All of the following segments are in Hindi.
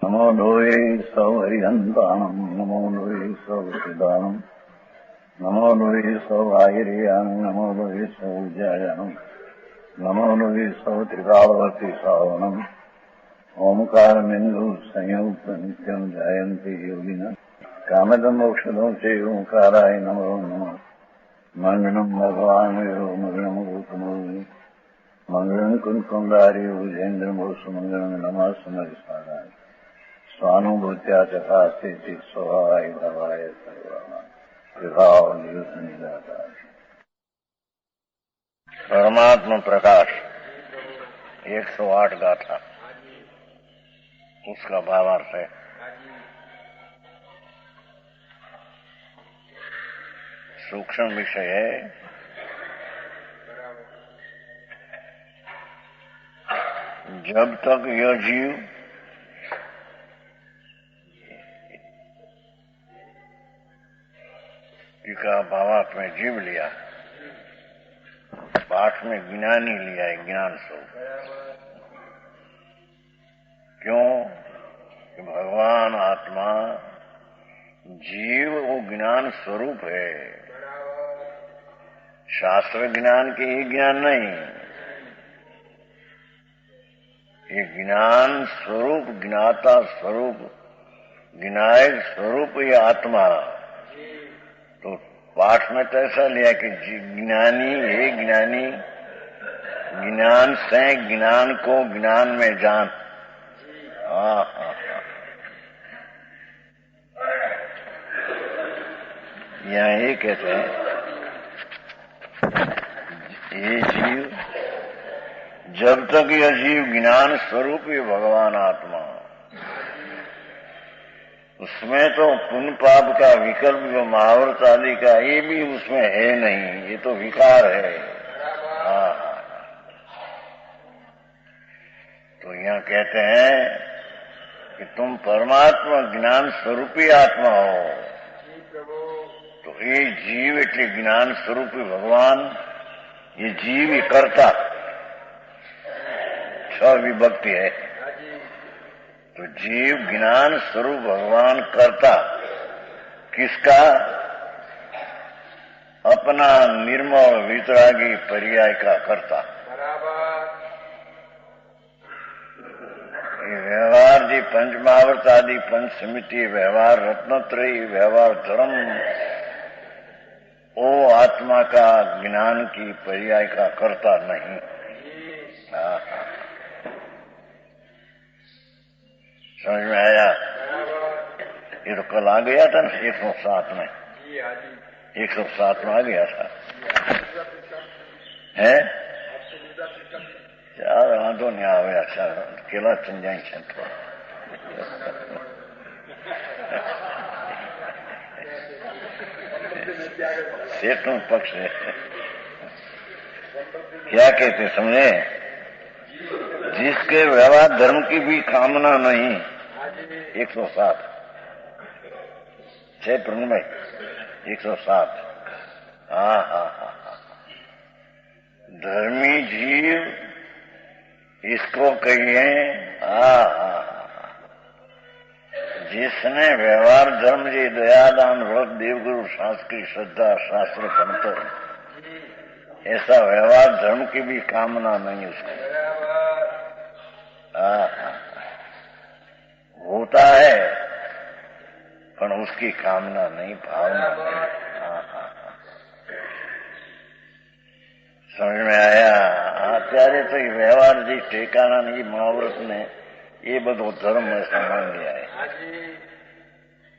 नमो लोये सौहरिहन्ताणम् नमो लोये सौहृदानम् नमो लोये सौभागिर्यानम् नमो लोये सौज्यायानम् नमो लोये सौत्रिकालवर्ति सावनम् ओंकारमिन्दु संयुक्त नित्यम् जायन्ति योगिनः कामदम् मोक्षदम् च ओंकाराय नमो नमः मङ्गलम् भगवान् मङ्गलम् गौतमोऽग्नि मङ्गलम् कुन्कुण्डारि भुजेन्द्रमोसुमङ्गलम् नमः समरिसाराय स्वानुभूत्या चकास्ते स्वभावाय भवाय परमात्मा प्रकाश 108 गाथा उसका भावार्थ है। सूक्ष्म विषय है। जब तक यह जीव का भावार्थ में जीव लिया, पाठ में ज्ञानी लिया है, ज्ञान स्वरूप। क्यों? कि भगवान आत्मा जीव वो ज्ञान स्वरूप है। शास्त्र ज्ञान के ही ज्ञान नहीं, ये ज्ञान स्वरूप, ज्ञाता स्वरूप, ज्ञायक स्वरूप ये आत्मा। तो पाठ में तो ऐसा लिया कि ज्ञानी है, ज्ञानी ज्ञान से ज्ञान को ज्ञान में जान। यहाँ ये कहते हैं, ये जीव, जब तक यह जीव ज्ञान स्वरूप है भगवान आत्मा, उसमें तो पुण्य पाप का विकल्प जो महाव्रत आदि का ये भी उसमें है नहीं, ये तो विकार है। तो यहाँ कहते हैं कि तुम परमात्मा ज्ञान स्वरूपी आत्मा हो। तो ये जीव એટલે ज्ञान स्वरूपी भगवान, ये जीव ही कर्ता, 6 विभक्ति है। तो जीव ज्ञान स्वरूप भगवान कर्ता किसका? अपना निर्मल वितरागी पर्याय का कर्ता। व्यवहार जी पंचमावर्त आदि पंच समिति व्यवहार रत्नत्रयी व्यवहार धर्म, वो आत्मा का ज्ञान की पर्याय का कर्ता नहीं। समझ में आया? ये तो कल आ गया था ना 107 में, 107 में आ गया था है। यार वांधो नहीं आवे, अच्छा केला चंजाई છે થોડા। सेठों पक्ष है। क्या कहते समझे? जिसके व्यवहार धर्म की भी कामना नहीं, 107 6 प्रर्ण में 107। धर्मी जीव इसको कहिए। जिसने व्यवहार धर्म जी दयादान व्रत देवगुरु शास्त्र की श्रद्धा शास्त्र पंत, ऐसा व्यवहार धर्म की भी कामना नहीं उसको। होता है पर उसकी कामना नहीं, भावना नहीं। समझ में आया? અત્યારે તો વ્યવહાર જે ટેકાના ની મહાવ્રત ને એ બધો ધર્મ સમાન લ્યા है।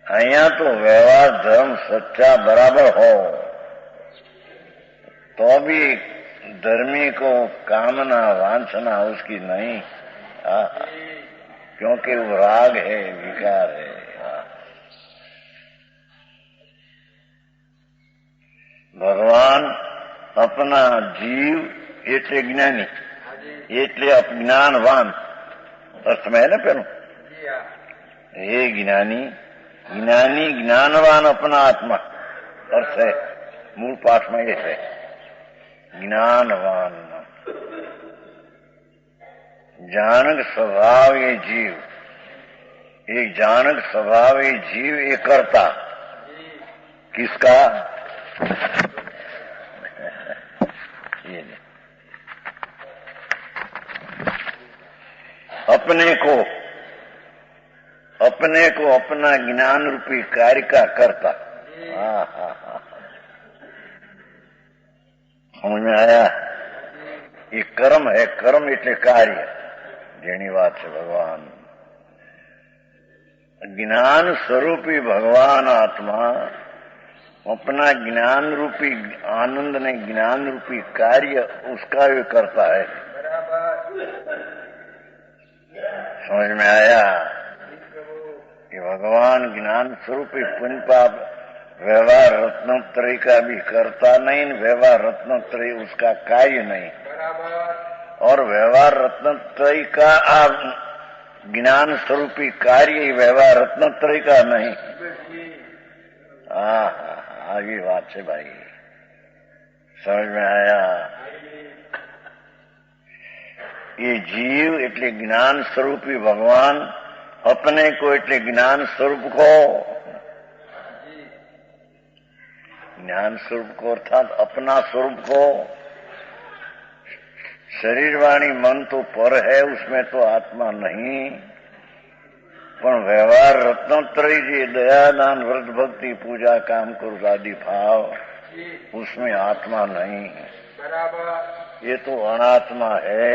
અહીંયા તો વ્યવહાર ધર્મ સચ્चा बराबर हो तो भी धर्मी को कामना वांछना उसकी नहीं, क्योंकि वो राग है, विकार है। भगवान अपना जीव એટલે જ્ઞાની, એટલે અજ્ઞાનવાન अर्थ में है ना पेलो। हे ज्ञानी, ज्ञानी ज्ञानवान अपना आत्मा अर्थ है, मूल पाठ में ये है ज्ञानवान। जानक स्वभाव ये जीव एक जानक स्वभाव, एक जीव, एक कर्ता। किसका? ये अपने को अपना ज्ञान रूपी कार्य का कर्ता। समझ में आया? ये कर्म है, कर्म એટલે કાર્ય, જેની વાત છે ભગવાન। ज्ञान स्वरूपी भगवान आत्मा अपना ज्ञान रूपी आनंद ने ज्ञान रूपी कार्य उसका भी करता है। समझ में आया कि भगवान ज्ञान स्वरूपी पुण्य पाप व्यवहार रत्नत्रय का भी करता नहीं, व्यवहार रत्नत्रय उसका कार्य नहीं, और व्यवहार रत्नत्रय का ज्ञान स्वरूपी कार्य व्यवहार रत्नत्रय का नहीं। आगे बात है भाई, समझ में आया? ये जीव એટલે ज्ञान स्वरूपी भगवान, अपने को એટલે ज्ञान स्वरूप को, ज्ञान स्वरूप को अर्थात अपना स्वरूप को। शरीर वाणी मन तो पर है, उसमें तो आत्मा नहीं, पण व्यवहार रत्नत्रय जी दया दान व्रत भक्ति पूजा काम क्रोध आदि भाव, उसमें आत्मा नहीं, ये तो अनात्मा है।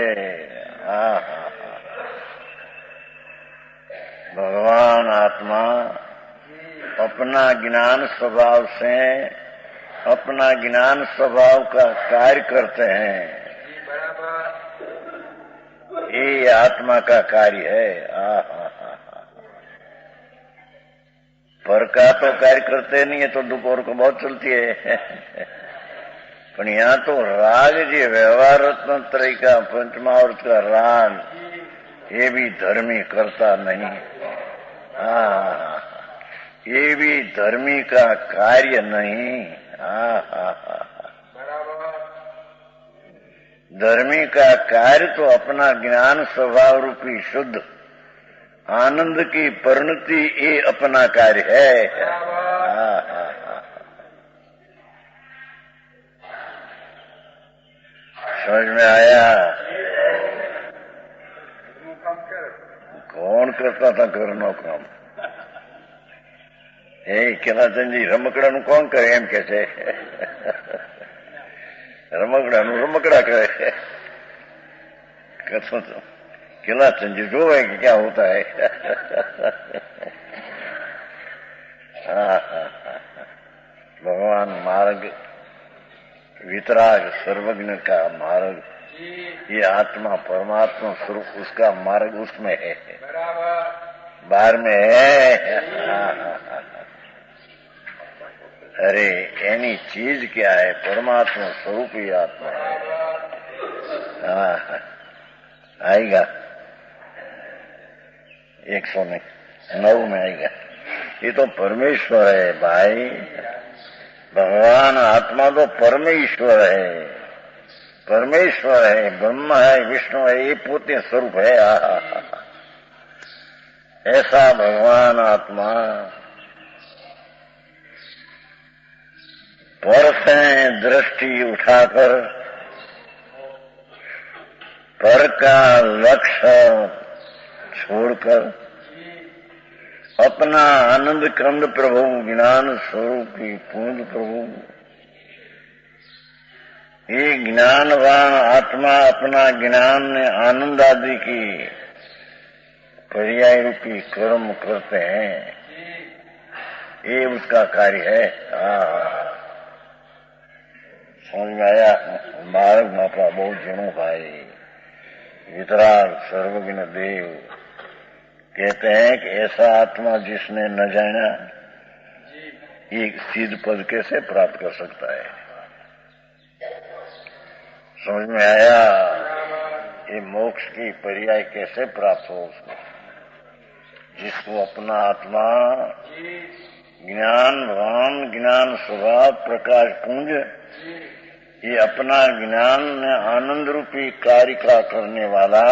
भगवान आत्मा अपना ज्ञान स्वभाव से अपना ज्ञान स्वभाव का कार्य करते हैं, ये आत्मा का कार्य है। पर का तो कार्य करते नहीं है, तो दोपहर को बहुत चलती है। पर यहाँ तो राग जी व्यवहार रत्नत्रय का पंचमावृत का राग, ये भी धर्मी करता नहीं। ये भी धर्मी का कार्य नहीं। धर्मी का कार्य तो अपना ज्ञान स्वभाव रूपी शुद्ध आनंद की परिणति, ये अपना कार्य है। समझ में आया? कौन करता था घरनो काम? કેલાચંદજી રમકડાનું કોણ કરે એમ કે છે? રમકડાનું રમકડા કરે। કથો તો કેલાચંદજી જોવે કે क्या होता है। भगवान मार्ग वितराग सर्वज्ञ का मार्ग, ये आत्मा परमात्मा स्वरूप उसका मार्ग उसमें है, बाहर में है। अरे एनी चीज क्या है? परमात्मा स्वरूप ही आत्मा है। आएगा 109 में आएगा। ये तो परमेश्वर है भाई, भगवान आत्मा तो परमेश्वर है, परमेश्वर है, ब्रह्म है, विष्णु है, ये पोते स्वरूप है। ऐसा भगवान आत्मा पर से दृष्टि उठाकर पर का लक्ष्य छोड़कर अपना आनंद कंद प्रभु ज्ञान स्वरूपी पूर्ण प्रभु, ये ज्ञानवान आत्मा अपना ज्ञान ने आनंद आदि की पर्याय रूपी कर्म करते हैं, ये उसका कार्य है। समझ में आया? मार्ग मापा बहुत जनो भाई वितराग सर्वज्ञ देव कहते हैं कि ऐसा आत्मा जिसने न जाना ये सिद्ध पद कैसे प्राप्त कर सकता है? समझ में आया? ये मोक्ष की पर्याय कैसे प्राप्त हो उसको? जिसको अपना आत्मा ज्ञानवान ज्ञान स्वभाव प्रकाश पुंज, ये अपना ज्ञान ने आनंद रूपी कार्य का करने वाला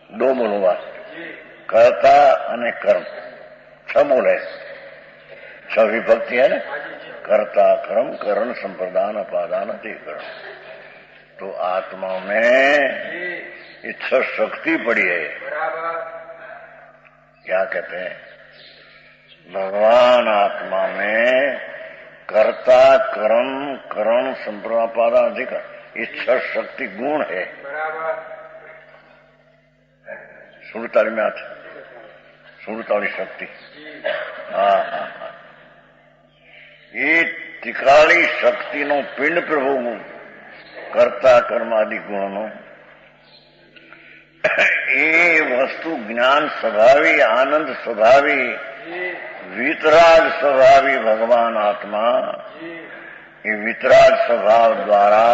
दो बोलवा कर्ता અને કર્મ છ બોલે, છ વિભક્તિ है ना, कर्ता कर्म करण संप्रदान अपादान अधिकरण। तो आत्मा में ये छह शक्ति पड़ी है। क्या कहते हैं? भगवान आत्मा में कर्ता कर्म करण संप्रदान अधिकरण, ये छह शक्ति गुण है। 47 में आता 47 शक्ति। हाँ हाँ हाँ, ये टिकाળી શક્તિનો પિંડ પ્રભુ કરતા કર્માદિ ગુણનો એ વસ્તુ જ્ઞાન સ્વભાવી, આનંદ સ્વભાવી, વિતરાગ સ્વભાવી भगवान आत्मा, ये वितराग स्वभाव द्वारा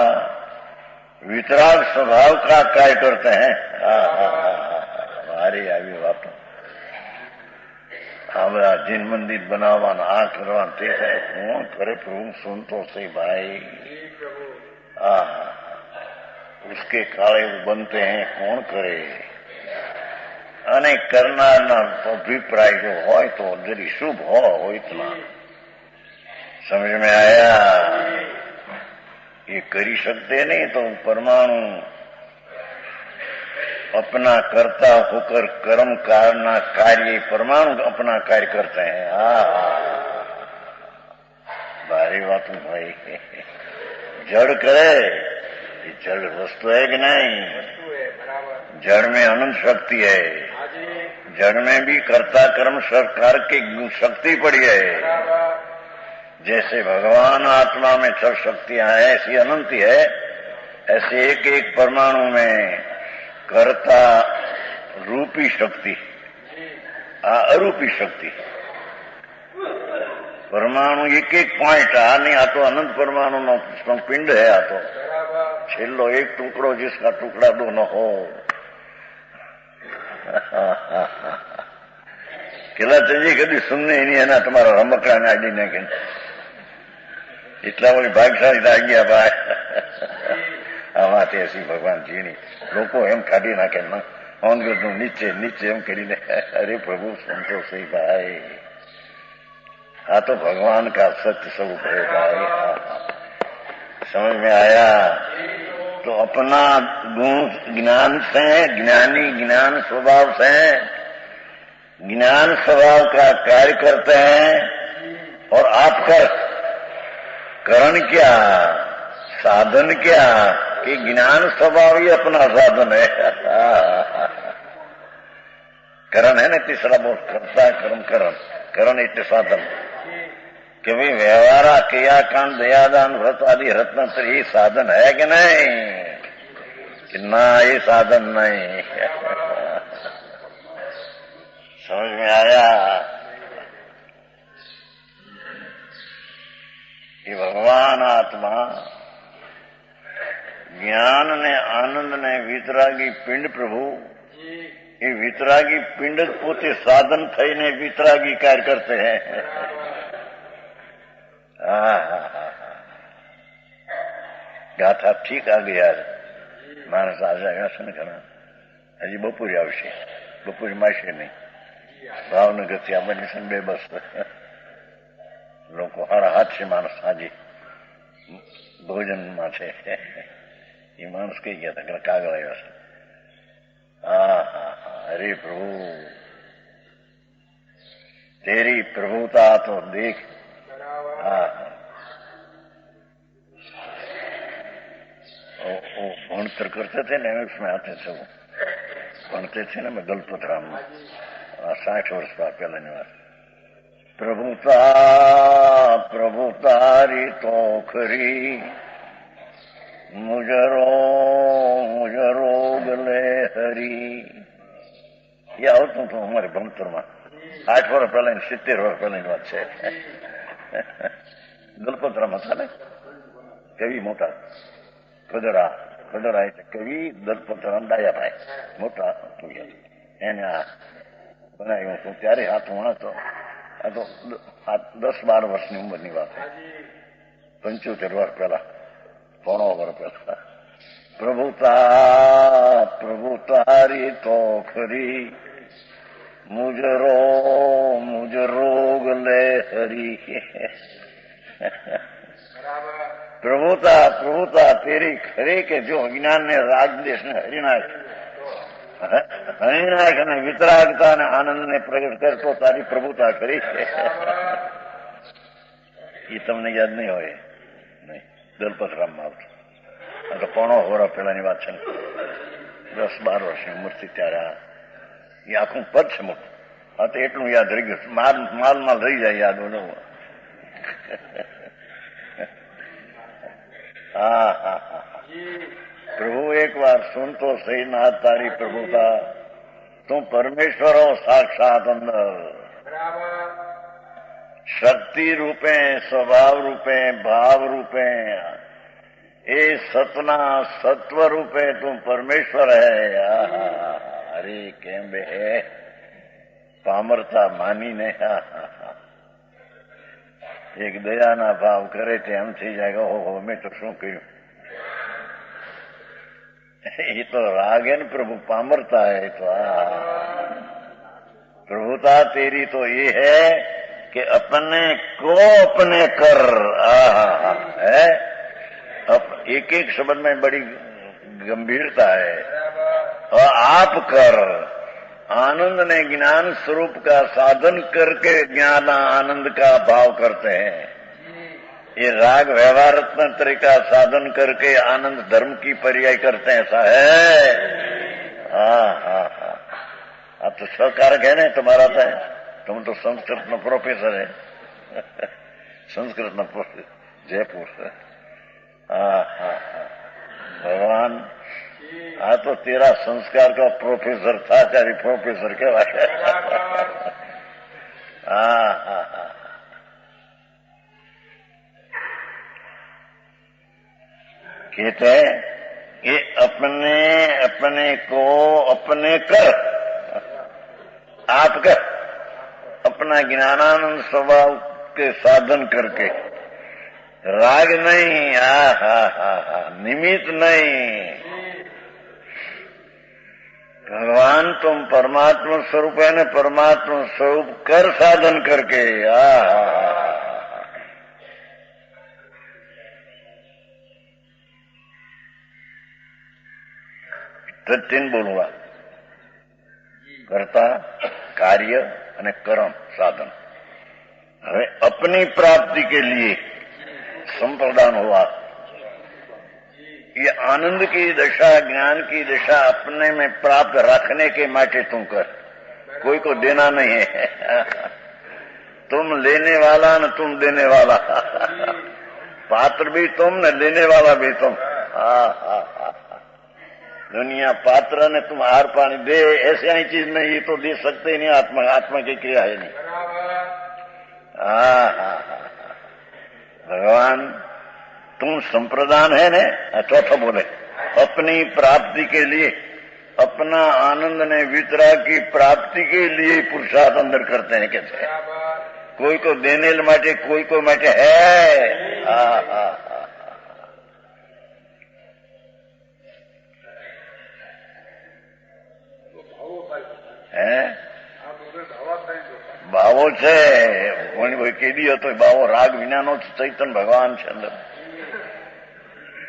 वितराग स्वभाव का कार्य करते हैं। हमारी આવી વાતો હવે આ જીન મંદિર બનાવવાના, આ કરવાના, તે કોણ કરે? પ્રભુ સુનતો છે भाई। उसके काले बनते हैं, कौन करे? અને કરનારના અભિપ્રાય જો હોય તો જરી શુભ हो इतना समझ में आया? ये करी सकते नहीं तो परमाणु अपना करता होकर कर्म करना कार्य, परमाणु अपना कार्य करते हैं। भारी बात भाई। जड़ करे, ये जड़ वस्तु है कि नहीं? जड़ में अनंत शक्ति है, जड़ में भी कर्ता कर्म सरकार की शक्ति पड़ी है। जैसे भगवान आत्मा में छह शक्तियां हैं, ऐसी अनंत है, ऐसे एक एक परमाणु में कर्ता रूपी शक्ति, अरूपी शक्ति। परमाणु एक एक पॉइंट, आ नहीं, आ तो अनंत परमाणु नो पिंड है। आ तो छेल्लो एक टुकड़ो जिसका टुकड़ा दो न हो। केला चाहिए कभी सुनने ही नहीं है ना, तुम्हारा रमकड़ा ने आड़ी ने के इतना बड़ी भाग्यशाली आ गया भाई। આ વાત એસી ભગવાન જીની લોકો એમ કાઢી નાખે ના, અંગ્રેજનું નીચે નીચે એમ કરીને। अरे प्रभु संतोष ही भाई, हाँ तो भगवान का सत्य स्वरूप है भाई। समझ में आया? तो अपना गुण ज्ञान से, ज्ञानी ज्ञान स्वभाव से ज्ञान स्वभाव का कार्य करते हैं। और आपका करण क्या, साधन क्या? कि ज्ञान स्वभाव ही अपना साधन है। करण है ना तीसरा बोल, कर्ता कर्म करण, करण इतने साधन कि भाई व्यवहार क्रियाकांड दयादान व्रत आदि रत्नत्र ये साधन है कि नहीं? कि ना, ये साधन नहीं। समझ में आया? ये भगवान आत्मा ज्ञान ने आनंद ने वितरागी पिंड प्रभु, ये वितरागी पिंड पोते साधन थईने वितरागी कार्य करते हैं। गाथा ठीक आ गई यार। मानस आज આવ્યા ને ઘણા, હજી બપોરે આવશે, બપોરે માશે નહીં। ભાવનગર થી આ બની બે બસ લોકો 7:30 છે માણસ આજે ભોજનમાં છે। ये मानस कही गया था कागल आया। अरे प्रभु तेरी प्रभुता तो देख। वो भणतर करते थे ना, उसमें आते थे, वो भणते थे ना, मैं दलपतराम में 60 वर्ष पहले निवास। प्रभुता प्रभुतारी तो खरी, मुजरो गले हरी। ये આવતું હતું અમારે ભણતરમાં 8 વર્ષ પહેલા, 70 વર્ષ પહેલાની વાત છે। દલપતરામ હતા ને કવિ, મોટા કદરા એટલે કવિ દલપતરામ ડાયાભાઈ, મોટા એને આ બનાવ્યું હતું। ત્યારે હાથ વણાતો, આ તો 10-12 વર્ષની ઉંમરની વાત, 75 વર્ષ પહેલા, 15 વર્ષ પહેલા। પ્રભુતા પ્રભુતારી તો ખરી, मुझ रोग ले हरी। प्रभुता तेरी खरी के जो અજ્ઞાન ને રાગદેશ ને હરિનાશ અને વિતરાગતા અને આનંદ ને પ્રગટ કરતો તારી પ્રભુતા કરી છે. એ તમને યાદ નહીં હોય? નહીં. દલપતરામમાં આવતું. આ તો પોણો હોરા પેલાની વાત છે ને, 10-12 વર્ષની ઉંમરથી ત્યારે એ આખું પદ છે મોટું. હા, તો એટલું યાદ રહી ગયું. માલ રહી જાય યાદ. હા હા હા. પ્રભુ એક વાર સુન તો સહી નાથ તારી પ્રભુતા, તું પરમેશ્વર હો સાક્ષાત અંદર, શક્તિ રૂપે, સ્વભાવ રૂપે, ભાવ રૂપે, એ સતના સત્વ રૂપે તું પરમેશ્વર હૈ. અરે કેમ બે પામરતા માનીને એક દયાના ભાવ કરે તે એમ થઈ જાય કે ઓહો મેં તો શું કર્યું. ये तो राग है न प्रभु, पामरता है. तो प्रभुता तेरी तो ये है कि अपने को अपने कर. है एक एक शब्द में बड़ी गंभीरता है. और आप कर आनंद ने ज्ञान स्वरूप का साधन करके ज्ञान आनंद का भाव करते हैं. ये राग व्यवहारात्मक तरीका साधन करके आनंद धर्म की पर्याय करते हैं. ऐसा है. हाँ. अब तो सहकारक है ना तुम्हारा था. तुम तो संस्कृत में प्रोफेसर है. संस्कृत में प्रोफेसर जयपुर से. हाँ. भगवान हाँ तो तेरा संस्कार का प्रोफेसर था, चाहे प्रोफेसर के वाले. हाँ. कहते हैं कि अपने को अपने कर, आप कर, अपना ज्ञानानंद स्वभाव के साधन करके. राग नहीं, निमित्त नहीं. भगवान तुम परमात्मा स्वरूप है न, परमात्मा स्वरूप कर साधन करके. तीन बोलूंगा, कर्ता, कार्य અને કર્મ સાધન. હવે अपनी प्राप्ति के लिए संप्रदान हुआ. ये आनंद की दशा, ज्ञान की दशा अपने में प्राप्त रखने के माटे तुम कर. कोई को देना नहीं है. तुम लेने वाला न तुम देने वाला. पात्र भी तुम न लेने वाला भी तुम. दुनिया पात्र ने तुम हार पानी दे, ऐसे ही चीज नहीं. ये तो दे सकते ही नहीं. आत्मा की क्रिया है नहीं. भगवान तुम संप्रदान है ने. चौथा बोले अपनी प्राप्ति के लिए, अपना आनंद ने वितरा की प्राप्ति के लिए पुरुषार्थ अंदर करते हैं. कहते हैं कोई को देने माटे, कोई को माटे है. ભાવો છે કોની કોઈ કેદી હતો બાવો રાગ વિનાનો ચૈતન ભગવાન છે અંદર.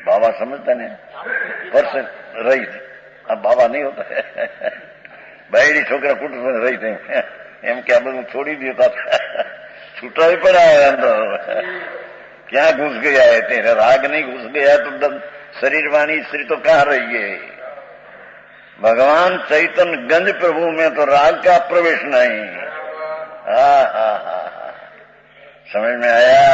બાબા સમજતા ને વર્ષ રહી. આ બાબા નહીં હોતા. બાયડી છોકરા કુટુંબ રહી એમ કે આ બધું છોડી દેતા છૂટાવી પડ્યા અંદર. ક્યાં ઘૂસ ગયા है तेरे? राग नहीं घुस गया तो शरीर वाणी स्त्री तो कहाँ रही है? भगवान चैतन गंज प्रभु में तो राग का प्रवेश नहीं. समझ में आया?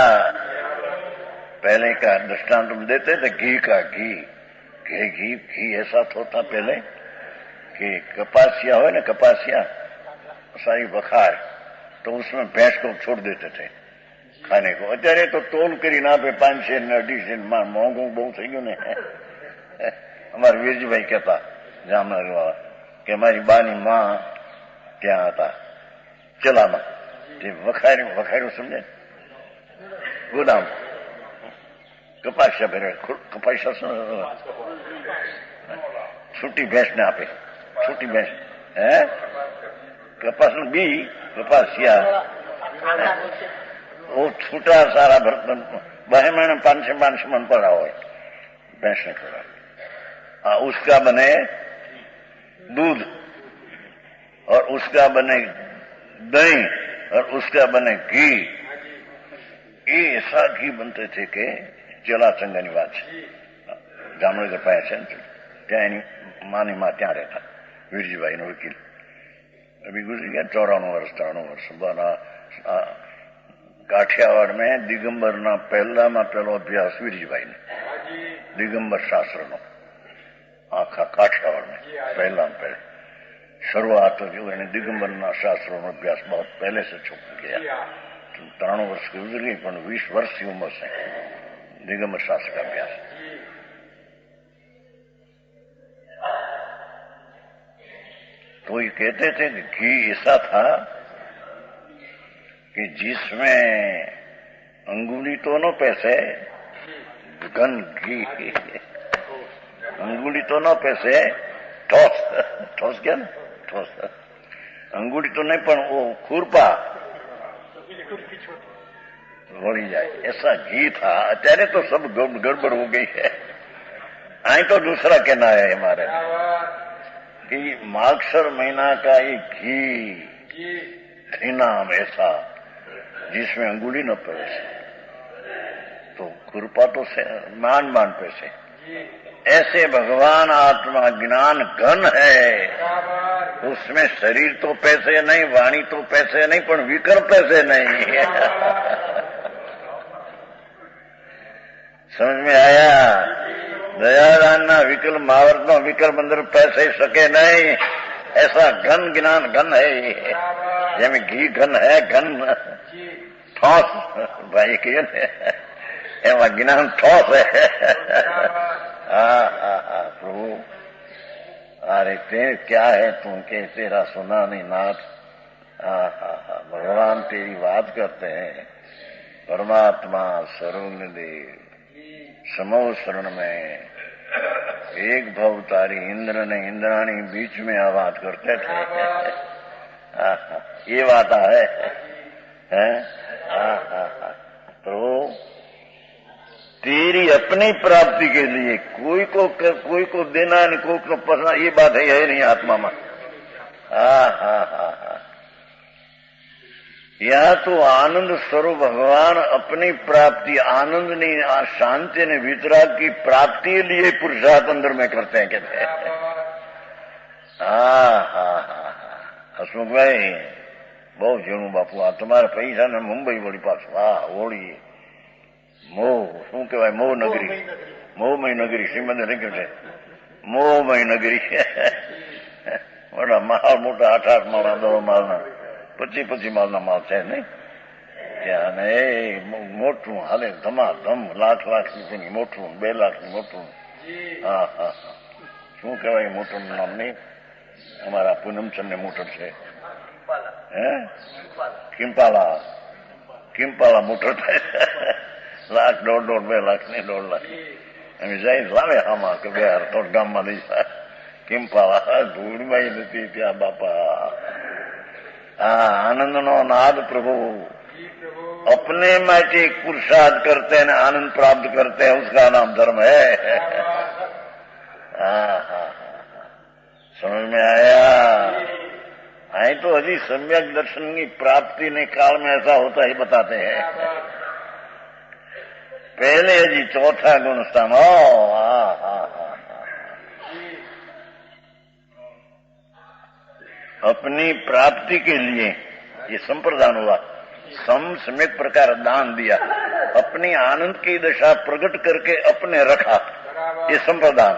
पहले का दृष्टांत तुम देते थे घी का. घी ऐसा होता पहले कि कपासिया हो ना, कपासिया सारी बखार, तो उसमें भैंस को छोड़ देते थे खाने को. અત્યારે તો તોલ કરી ના આપે 500 ને 250 મોંઘું બહુ થઈ ગયું ને. અમારા વીરજીભાઈ કહેતા જામનગર વાળા કે મારી બાની માં ત્યાં હતા ચલામાં, તે વખાર્યું સમજે ગોદામ કપાસિયા ભરે. કપાસિયા છૂટી ભેંસ ને આપે. છૂટી ભેંસ કપાસનું બી કપાસિયા वो छूटा सारा बर्तन 2 महीने 500 मन पड़ा हो भैंस ने खड़ा उसका बने दूध और उसका बने दही और उसका बने घी ये ऐसा घी बनते थे कि चला चंगानी बात है जामनगर पाया છે ત્યાં એની માની માં ત્યાં રહેતા વીરજીભાઈ નો વકીલ अभी गुजरी गया 94 वर्ष काठियावाड़ में दिगंबर ना पहला में पहलो अभ्यास वीरजीभाई ने दिगंबर शास्त्र नो आखा काठियावाड़ में पहला में पहले शुरुआत जो है दिगंबर ना शास्त्रों में अभ्यास बहुत पहले से छुप गया 93 वर्ष की गुजर गई पर 20 वर्ष की उम्र से दिगंबर शास्त्र का अभ्यास तो ये कहते थे कि घी ऐसा था कि जिसमें अंगुली तो न पैसे घन घी अंगुली तो न पैसे ठोस ठोस क्या ना ठोस अंगुली तो नहीं पर वो खुरपा वળી जाए ऐसा घी था अत्यारे तो सब गड़बड़ हो गई है आई तो दूसरा कहना है हमारे कि मार्गसर महीना का ये घी नाम ऐसा जिसमें अंगुली न पैसे तो खुरपा तो मान पैसे ऐसे भगवान आत्मा ज्ञान घन है उसमें शरीर तो पैसे नहीं वाणी तो पैसे नहीं पर विकर पैसे नहीं समझ में आया दयादान ना विकल मावर्त नो विकल मंदिर पैसे सके नहीं ऐसा घन ज्ञान घन है जैसे घी घन है घन ठोस भाई कहिए एवं ज्ञान ठोस है प्रभु अरे ते क्या है तुम के तेरा सुना नहीं नाथ भगवान तेरी बात करते हैं परमात्मा सर्वदेव समो शरण में एक भवतारी इंद्र ने इंद्राणी बीच में आवाज करते थे ये बात है तो तेरी अपनी प्राप्ति के लिए कोई को देना नहीं कोई को पसना ये बात है नहीं आत्मा में यह तो आनंद स्वरूप भगवान अपनी प्राप्ति आनंद नहीं शांति ने वितराग की प्राप्ति लिए पुरुषार्थ अंदर में करते हैं कहते हैं हसमुख भाई बहुत जरूर बापू आ तुम्हारा पैसा ने मुंबई वोड़ी पास वाह वोड़ी मोह शू कहवाय मोहमय नगरी श्रीमंद नहीं कहते मोहमय नगरी माल मोटा 8 माल 10 माल 25 माल ना माल है नहीं ત્યાં મોટું હાલે ધમાધમ લાખ રૂપિયાની મોટું 2 લાખની મોટું શું કહેવાય મોટરનું નામ નહીં અમારા પૂનમચંદ ને મોટર છે હે કિમ્પાલા મોટર થાય 1 લાખ 1.5 2 લાખની 1.5 લાખ અમે જઈ લાવે આમાં કે બે તો ગામમાં લઈ જાય કિમ્પાલા ધૂળમાં નથી ત્યાં બાપા आनंद नो नाद प्रभु अपने माटे एक पुरुषार्थ करते हैं आनंद प्राप्त करते हैं उसका नाम धर्म है समझ में आया आई तो अजी सम्यक दर्शन की प्राप्ति ने काल में ऐसा होता ही बताते हैं पहले अजी चौथा गुण स्थान अपनी प्राप्ति के लिए ये संप्रदान हुआ सम्यक प्रकार दान दिया अपनी आनंद की दशा प्रकट करके अपने रखा ये संप्रदान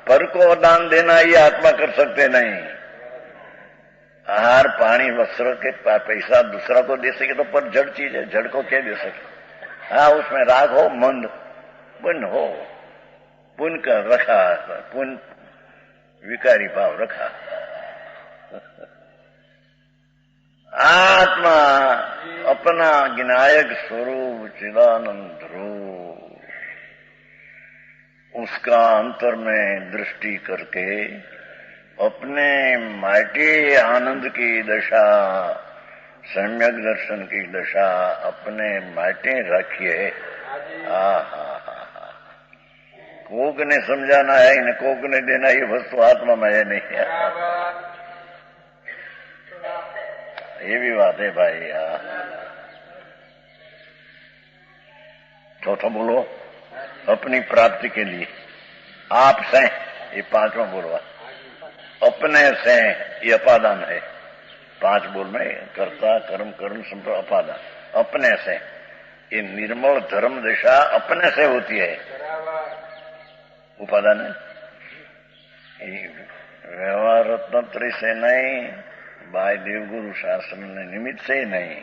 पर को दान देना ये आत्मा कर सकते नहीं आहार पानी वस्त्र के पैसा दूसरा को दे सके तो पर जड़ चीज है जड़ को क्या दे सके हाँ उसमें राग हो मंद पुण्य हो पुण्य कर रखा पुण्य विकारी भाव रखा आत्मा अपना विनायक स्वरूप चिदानंद रूप उसका अंतर में दृष्टि करके अपने माटी आनंद की दशा, सम्यक दर्शन की दशा अपने माटे रखिए। कोक ने समझाना है, इन कोक ने देना, ये वस्तु आत्मा में है नहीं है। ये भी बात है भाई। चौथा बोलो, अपनी प्राप्ति के लिए आप से, ये पांचवा बोलवा। अपने से ये अपादान है, 5 बोल में कर्ता कर्म कर्म संप्रदाय अपादान। अपने से ये निर्मल धर्म दिशा अपने से होती है, उपादान है। व्यवहार रत्नत्र से नहीं, बाय देवगुरु शास्त्र ने निमित्त से नहीं।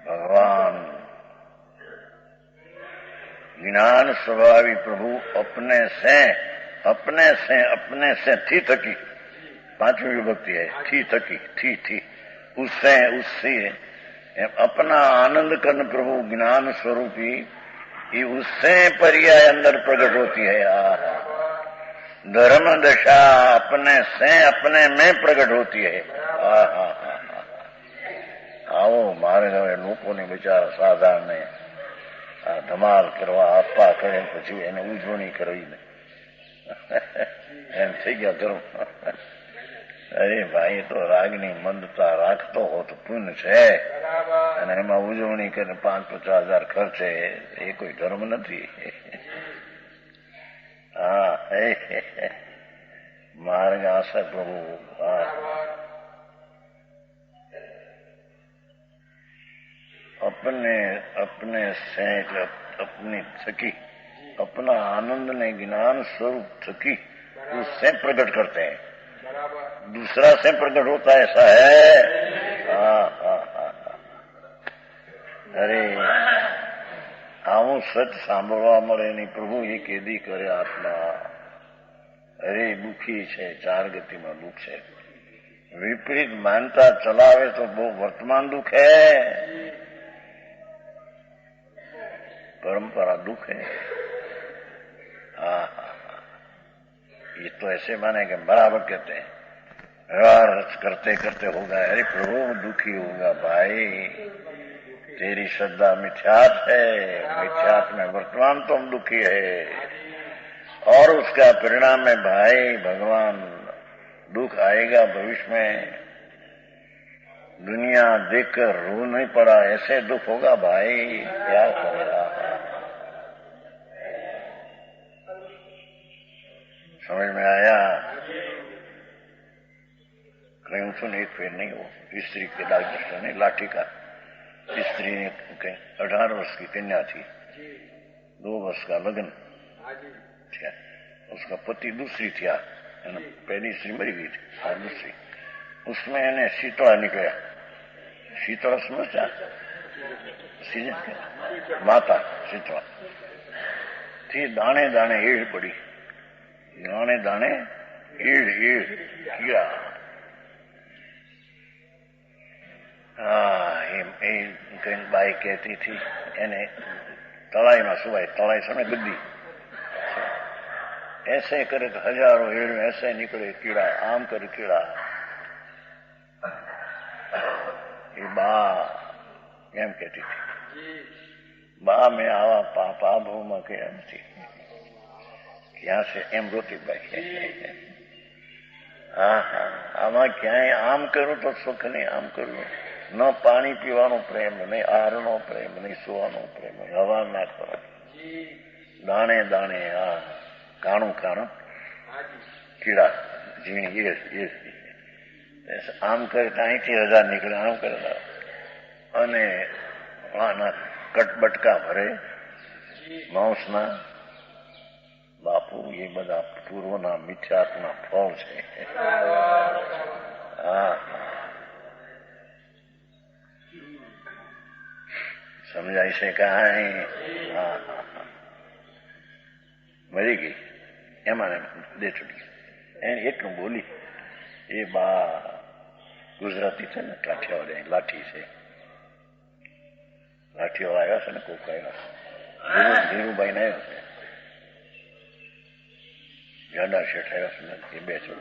भगवान ज्ञान स्वभावी प्रभु अपने से थी थकी, 5वीं विभक्ति है, थी थकी, थी उससे अपना आनंद कर्ण प्रभु ज्ञान स्वरूपी, ये उससे पर्याय अंदर प्रकट होती है। धर्म दशा अपने से अपने में प्रकट होती है। आओ मारे गए लोगों ने बेचारा साधारण ने धमाल करवा आपा करे, પછી એને ઉજવણી કરવી ને એમ થઈ ગયા ધર્મ। અરે ભાઈ, તો રાગની મંદતા રાખતો હો તો પુણ્ય છે, અને એમાં ઉજવણી કરીને 5-50 હજાર ખર્ચે, એ કોઈ ધર્મ નથી। માર્ગ આશે પ્રભુ। अपने से अपनी थकी, अपना आनंद ने ज्ञान स्वरूप थकी उससे प्रकट करते हैं। दूसरा से प्रकट होता है, ऐसा है। अरे आऊं सच सांभळवा मळे नहीं, प्रभु ये केदी करे आत्मा। अरे दुखी है, 4 गति में दुख है। विपरीत मानता चलावे तो वो वर्तमान दुख है, परंपरा दुख है। ये तो ऐसे माने कि बराबर कहते हैं, व्यवहार करते करते होगा। अरे प्रभु दुखी होगा भाई, तेरी श्रद्धा मिथ्यात है, मिथ्यात में वर्तमान तुम दुखी है, और उसका परिणाम है भाई भगवान दुख आएगा भविष्य में। दुनिया देखकर रो नहीं पड़ा, ऐसे दुख होगा भाई, क्या करेगा। समझ में आया? कहीं सुन, एक फेर नहीं हो, स्त्री के डॉक्टर ने लाठी का, स्त्री ने कहीं 18 वर्ष की कन्या थी, 2 वर्ष का लगन, उसका पति दूसरी थी, पहली स्त्री मरी गई थी और दूसरी, उसमें इन्हें शीतला निकला। शीतला समझा, माता शीतला थी, दाने दाने ईड़ पड़ी, दाने दाने ईड़ कीड़ा। कहीं बाई कहती थी, એને તળાઈ में सुबाई, तलाई समय गद्दी, ऐसे करे तो हजारों ईड़ में ऐसे निकले कीड़ा, आम कर कीड़ा। ये बा एम कहती थी, बा में आवा पापा भूमा के एम थी, यहाँ से एम रोती भाई। आमा क्या आम करूं तो सुख नहीं, आम करूं न पानी पीवानो प्रेम नहीं, आहारनो प्रेम नहीं, सुवानो प्रेम नहीं, हवा ना करो, दाणे दाणे काणु काणु कीड़ा जीणी ये आम करे અહીંથી 1000 નીકળે, આમ કરે અને આના કટબટકા ભરે માંસના। બાપુ એ બધા પૂર્વના મિથ્યાત્મા ફળ છે। સમજાય છે કાંઈ? મરી ગઈ, એમાં દે છૂટી એને એટલું બોલી। એ બા ગુજરાતી છે ને, કાઠિયાવાડી, લાઠી છે, લાઠીવાળા આવ્યા છે ને, કોક આવ્યા, ધીરુભાઈ ને આવ્યા છે, जाडा शेठा उसने बेचो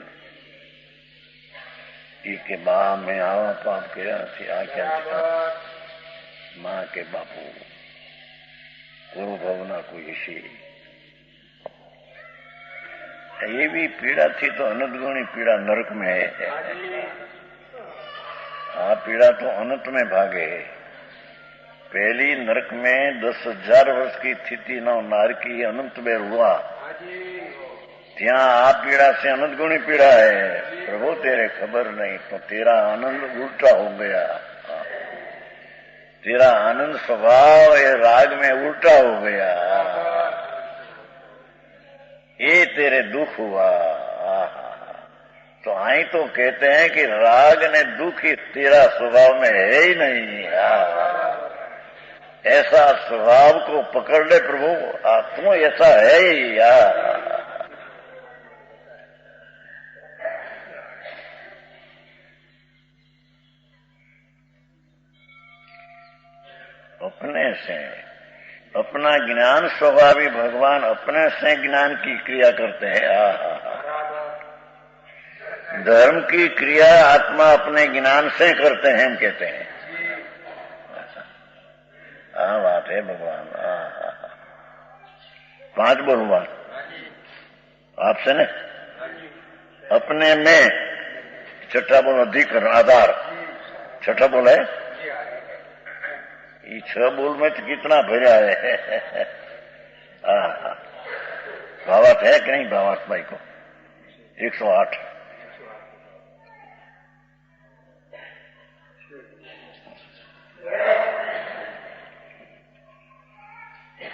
के बा में आवा पाप કર્યા નથી આ ક્યાં છે मां के बापू गुरु भवना कोई ऋषि ये भी पीड़ा थी तो अनंत गुणी पीड़ा नरक में है। आ पीड़ा तो अनंत में भागे है। पहली नरक में 10,000 वर्ष की स्थिति न नार की अनंत में हुआ त्या आ पीड़ा से अनंत गुणी पीड़ा है। प्रभु तेरे खबर नहीं तो तेरा आनंद उल्टा हो गया। तेरा आनंद स्वभाव ये राग में उल्टा हो गया। ये तेरे दुख हुआ। तो आई तो कहते हैं कि राग ने दुख ही तेरा स्वभाव में है ही नहीं। ऐसा स्वभाव को पकड़ ले प्रभु, तू ऐसा है ही यार। अपने से अपना ज्ञान स्वभावी भगवान अपने से ज्ञान की क्रिया करते हैं। धर्म की क्रिया आत्मा अपने ज्ञान से करते हैं हम कहते हैं। बात है भगवान। 5 बोलूं बात आपसे ने अपने में छठा बोल अधिकरण आधार। छठा बोल है ये 6 बोल में तो कितना भरा है। भावार्थ है कि नहीं? भावार्थ भाई को 108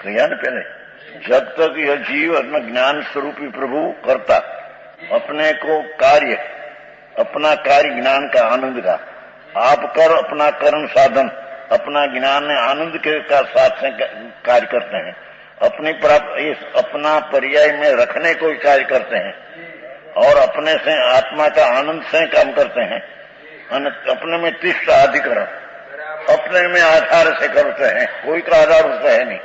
कहा न पहले, जब तक यह जीव अपना ज्ञान स्वरूपी प्रभु करता अपने को कार्य, अपना कार्य ज्ञान का आनंद का, आप कर अपना कर्म साधन अपना ज्ञान में आनंद के का साथ से कार्य करते हैं। अपनी प्राप्त इस अपना पर्याय में रखने को कार्य करते हैं और अपने से आत्मा का आनंद से काम करते हैं। अपने में तिष्ठ अधिकरण अपने में आधार से करते हैं। कोई का आधार उसका है नहीं।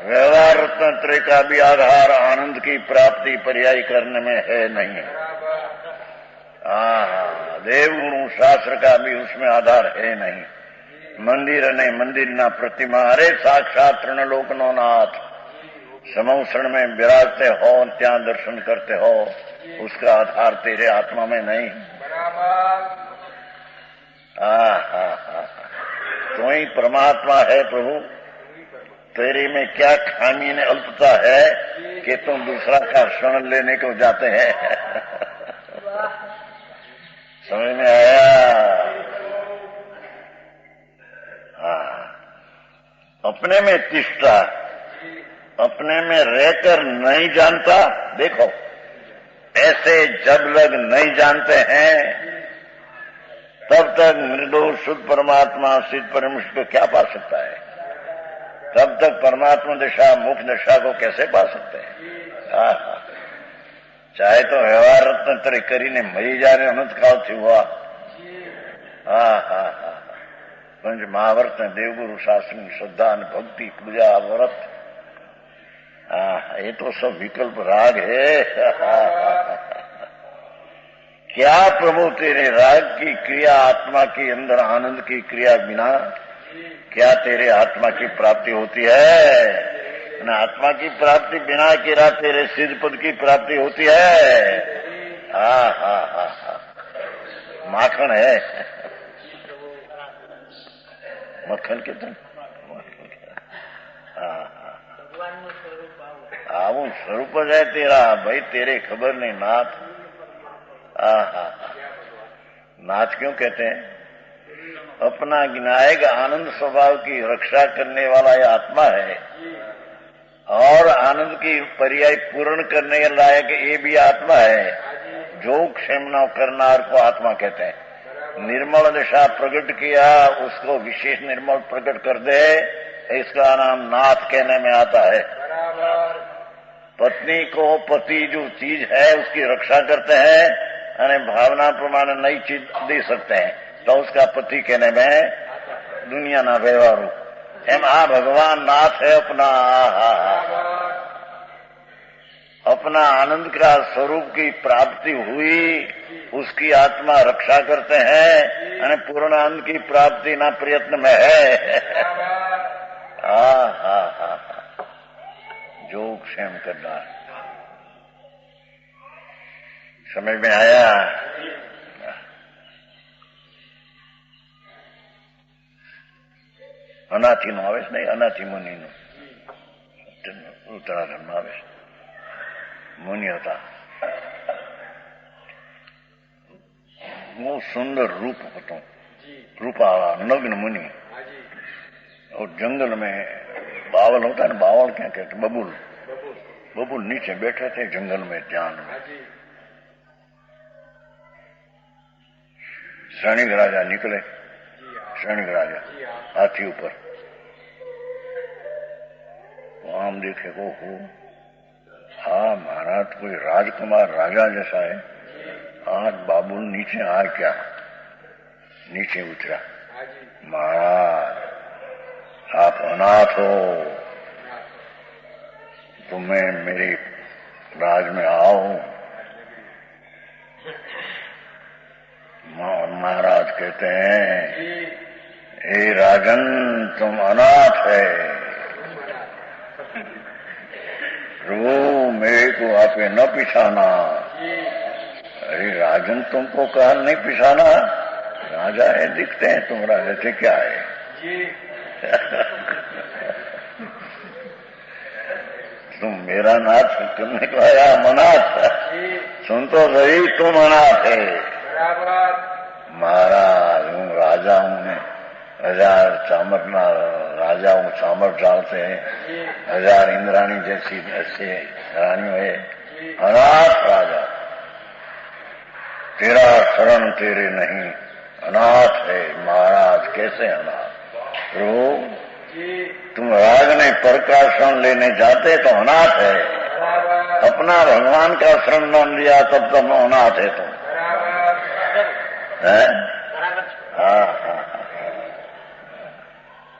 व्यवहार तंत्र का भी आधार आनंद की प्राप्ति पर्याय करने में है नहीं। देवगुरु शास्त्र का भी उसमें आधार है नहीं। मंदिर नहीं, मंदिर ना प्रतिमा, अरे साक्षात तृणलोक नो नाथ समौसण में विराजते हो, त्या दर्शन करते हो, उसका आधार तेरे आत्मा में नहीं। तो ही परमात्मा है प्रभु। तेरे में क्या खामी ने अल्पता है कि तुम दूसरा का शरण लेने को जाते हैं। समझ में आया? अपने में तिष्ठा, अपने में रहकर नहीं जानता। देखो ऐसे जब लग नहीं जानते हैं तब तक निर्दोष शुद्ध परमात्मा सिद्ध परमेश्वर को क्या पा सकता है? तब तक परमात्मा दशा मुख्य दशा को कैसे पा सकते हैं? चाहे तो व्यवहार रत्न करीने मरी जाने अनंत काल थी हुआ। पंच महाव्रत ने देवगुरु शास्त्र श्रद्धा भक्ति पूजा व्रत, ये तो सब विकल्प राग है। क्या प्रभु तेरे राग की क्रिया आत्मा के अंदर आनंद की क्रिया बिना क्या तेरे आत्मा की प्राप्ति होती है? न आत्मा की प्राप्ति बिना किरा तेरे सिद्ध पद की प्राप्ति होती है। माखन है, मक्खन के तुम वो स्वरूप है तेरा भाई। तेरे खबर नहीं नाथ। नाथ क्यों कहते हैं? अपना ज्ञायक आनंद स्वभाव की रक्षा करने वाला यह आत्मा है और आनंद की पर्याय पूर्ण करने के लायक ये भी आत्मा है। जो क्षेमना करनार को आत्मा कहते हैं। निर्मल दशा प्रकट किया उसको विशेष निर्मल प्रकट कर दे, इसका नाम नाथ कहने में आता है। पत्नी को पति जो चीज है उसकी रक्षा करते हैं और भावना प्रमाण नई चीज दे सकते हैं तो उसका पति कहने में दुनिया ना व्यवहार एम भगवान नाथ है अपना। अपना आनंद का स्वरूप की प्राप्ति हुई, उसकी आत्मा रक्षा करते हैं અને पूर्ण आनंद की प्राप्ति ना प्रयत्न में है। हा हा हा जो क्षेम करना समझ में आया। અનાથી નો આવે નહીં, અનાથી મુનિ નું ઉત્તરાખંડ માં આવે. મુનિ હતા, બહુ સુંદર रूप હતો, रूपावाला नग्न मुनि। और जंगल में बावल होता है ना, बावल क्या कहते, बबूल, बबूल नीचे बैठे थे जंगल में ध्यान में। सैनिक राजा निकले, सैनिक राजा हाथी ऊपर, आम देखे को हो, हाँ महाराज कोई राजकुमार राजा जैसा है, आज बाबुल नीचे आ क्या, नीचे उतरा। महाराज आप अनाथ हो, तुम्हें मेरे राज में आओ। महाराज कहते हैं, हे राजन तुम अनाथ है, रो मेरे को आपे न पिछाना। अरे राजन तुमको कहा नहीं पिछाना, राजा है दिखते हैं, तुम राजा से क्या है। तुम मेरा नाथ तुमने कहा मनाथ, सुन तो सही तुम अनाथ है। महाराज हूँ राजा हूँ, 1000 चामरना राजा हूँ, चामर डालते हैं, 1000 इंद्राणी जैसी ऐसे रानियों है, अनाथ राजा, तेरा शरण तेरे नहीं, अनाथ है। महाराज कैसे अनाथ, रो तुम राज ने पर का शरण लेने जाते तो अनाथ है, अपना भगवान का शरण न लिया तब तुम अनाथ है तुम। हाँ हाँ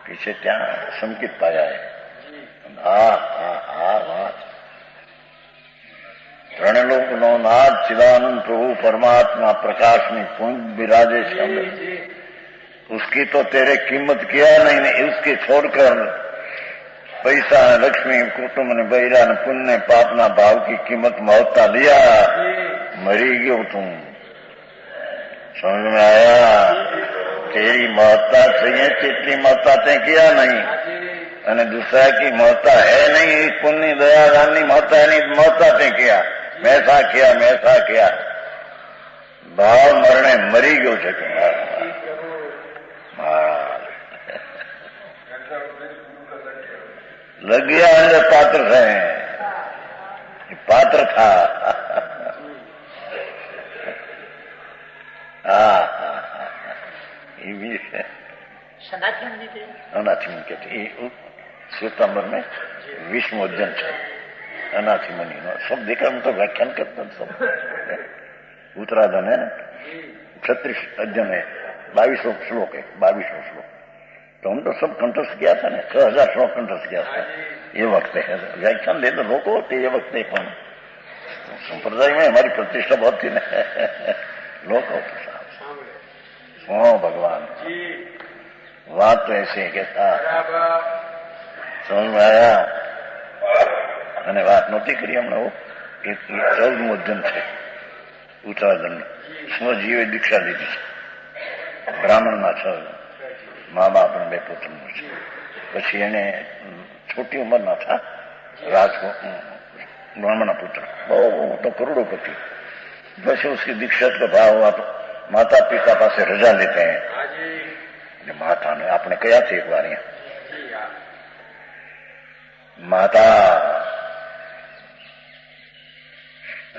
पीछे त्या संकित पाया है। हाँ हाँ हाँ बात त्रणलोक नो नाथ चिदानंद प्रभु परमात्मा प्रकाश में पुंज विराजे शब्द, उसकी तो तेरे कीमत किया नहीं, उसकी छोड़कर पैसा लक्ष्मी कुटुंब ने बैरा ने पुण्य पाप ना भाव की कीमत महत्ता लिया, मरी गयो तुम। समझ में आया, तेरी महत्ता चाहिए तेटली महत्ता ते किया नहीं, અને दूसरा की महत्ता है नहीं, पुण्य दया दान की महत्ता है नहीं, महत्ता ते किया, मैसा किया भाव मरणे मरी गयो છે महाराज। लग गया अंदर पात्र से, पात्र था। ये भी है अनाथी मुनि कहते, श्वेतांबर में विष्णुअध्ययन है अनाथी मुनि सब देखा, हम तो व्याख्यान करते सब उत्तराधन है, 36 अध्ययन है, 2200 श्लोक है, 2200 श्लोक, तो हम तो सब कंठस्थ किया था ना, 6000 श्लोक कंठस्थ किया था। ये वक्त है व्याख्यान ले तो लोग होते, ये वक्त है कौन संप्रदाय में हमारी प्रतिष्ठा बहुत थी ना, लोग होते साहब। ओ भगवान बात तो ऐसे है कि समझ में आया, मैंने बात नोटी करी हमने वो कि 14મું અધ્યયન છે उत्तराधन में, उसमें जीवे दीक्षा ली थी, ब्राह्मण में 6 माँ बाप ने 2 पुत्र છે, પછી એને छोटी उम्र ना था, राजकोट ब्राह्मण पुत्र तो करोड़ोपति, बस उसकी दीक्षा का भाव हुआ तो माता पिता पास रजा लेते हैं। माता ने आपने कहा थे एक बार, माता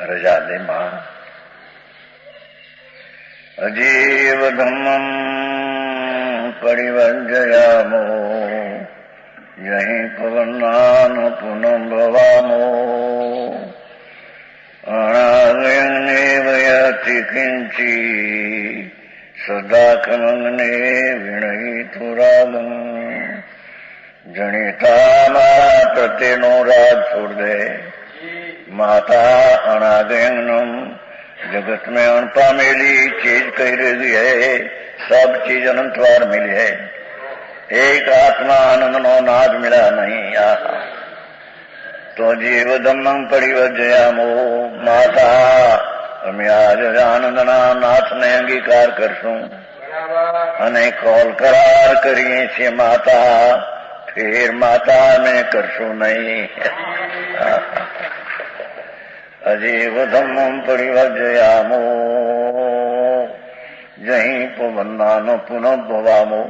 रजा दे मां, अजीव धम्मम परिवर्जयामो, यही पवनान पुनः भवामो, अनागयनेव यति किंची सदा खमंगने विणयितुरागम, जनिता मारा प्रत्यनो राज छोड़ दे, माता अनागयंगनम जगत में अणपा मेली चीज कही रही है, सब चीज अनंतवार मिली है, एक आत्मा आनंद नो नाद मिला नहीं। आहा तो जीव दम्मं परिवर्जयामो माता અમે આજ આનંદના નાથને અંગીકાર કરશું અને કોલ કરાર કરીએ છીએ માતા, ફેર માતા અમે કરશું નહીં। અજીવ ધમ્મં પરિવર્જયામો જહીં પવનાનો પુનઃ ભવામો।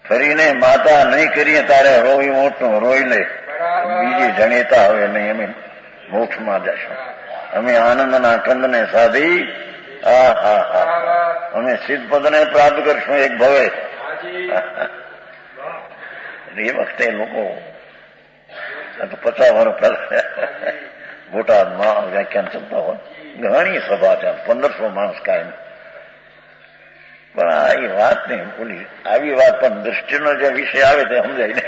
ફરીને માતા નહીં કરીએ તારે રોઈ મોટું રોઈ લે, બીજી જણીતા હવે નહીં, અમે મોક્ષમાં જશું। અમે આનંદના કંદને સાધી અમે સિદ્ધ પદને પ્રાપ્ત કરશું એક ભવે। એ વખતે લોકો તો 50 વર્ષ પહેલા બોટાદમાં વ્યાખ્યાન ચલતા હોય, ઘણી સભા છે, 1500 માણસ કાયમ। પણ આ વાત નહીં બોલી, આવી વાત પણ દ્રષ્ટિનો જે વિષય આવે તે સમજાય ને।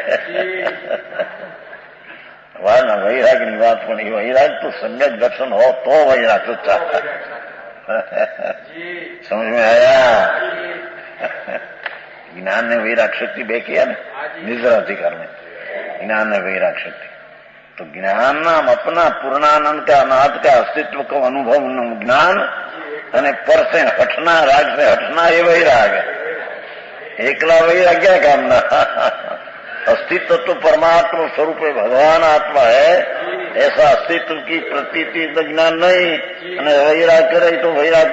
વાના વૈરાગની વાત પણ એ વૈરાગ તો સમ્યક દર્શન हो तो वैराग सच्चा। समझ में आया? ज्ञान ने वैराग शक्ति बे किया ना निजराधिकार में, ज्ञान ने वैराग शक्ति। तो ज्ञान नाम अपना पूर्णानंद का अनाथ का अस्तित्व को अनुभव ज्ञान અને પર से हटना, राग से हटना, ये वैराग है। एकला वैराग क्या कामना? अस्तित्व तो परमात्मा स्वरूप भगवान आत्मा है, ऐसा अस्तित्व की प्रतीति तो ज्ञान नहीं। वैराग करे तो वैराग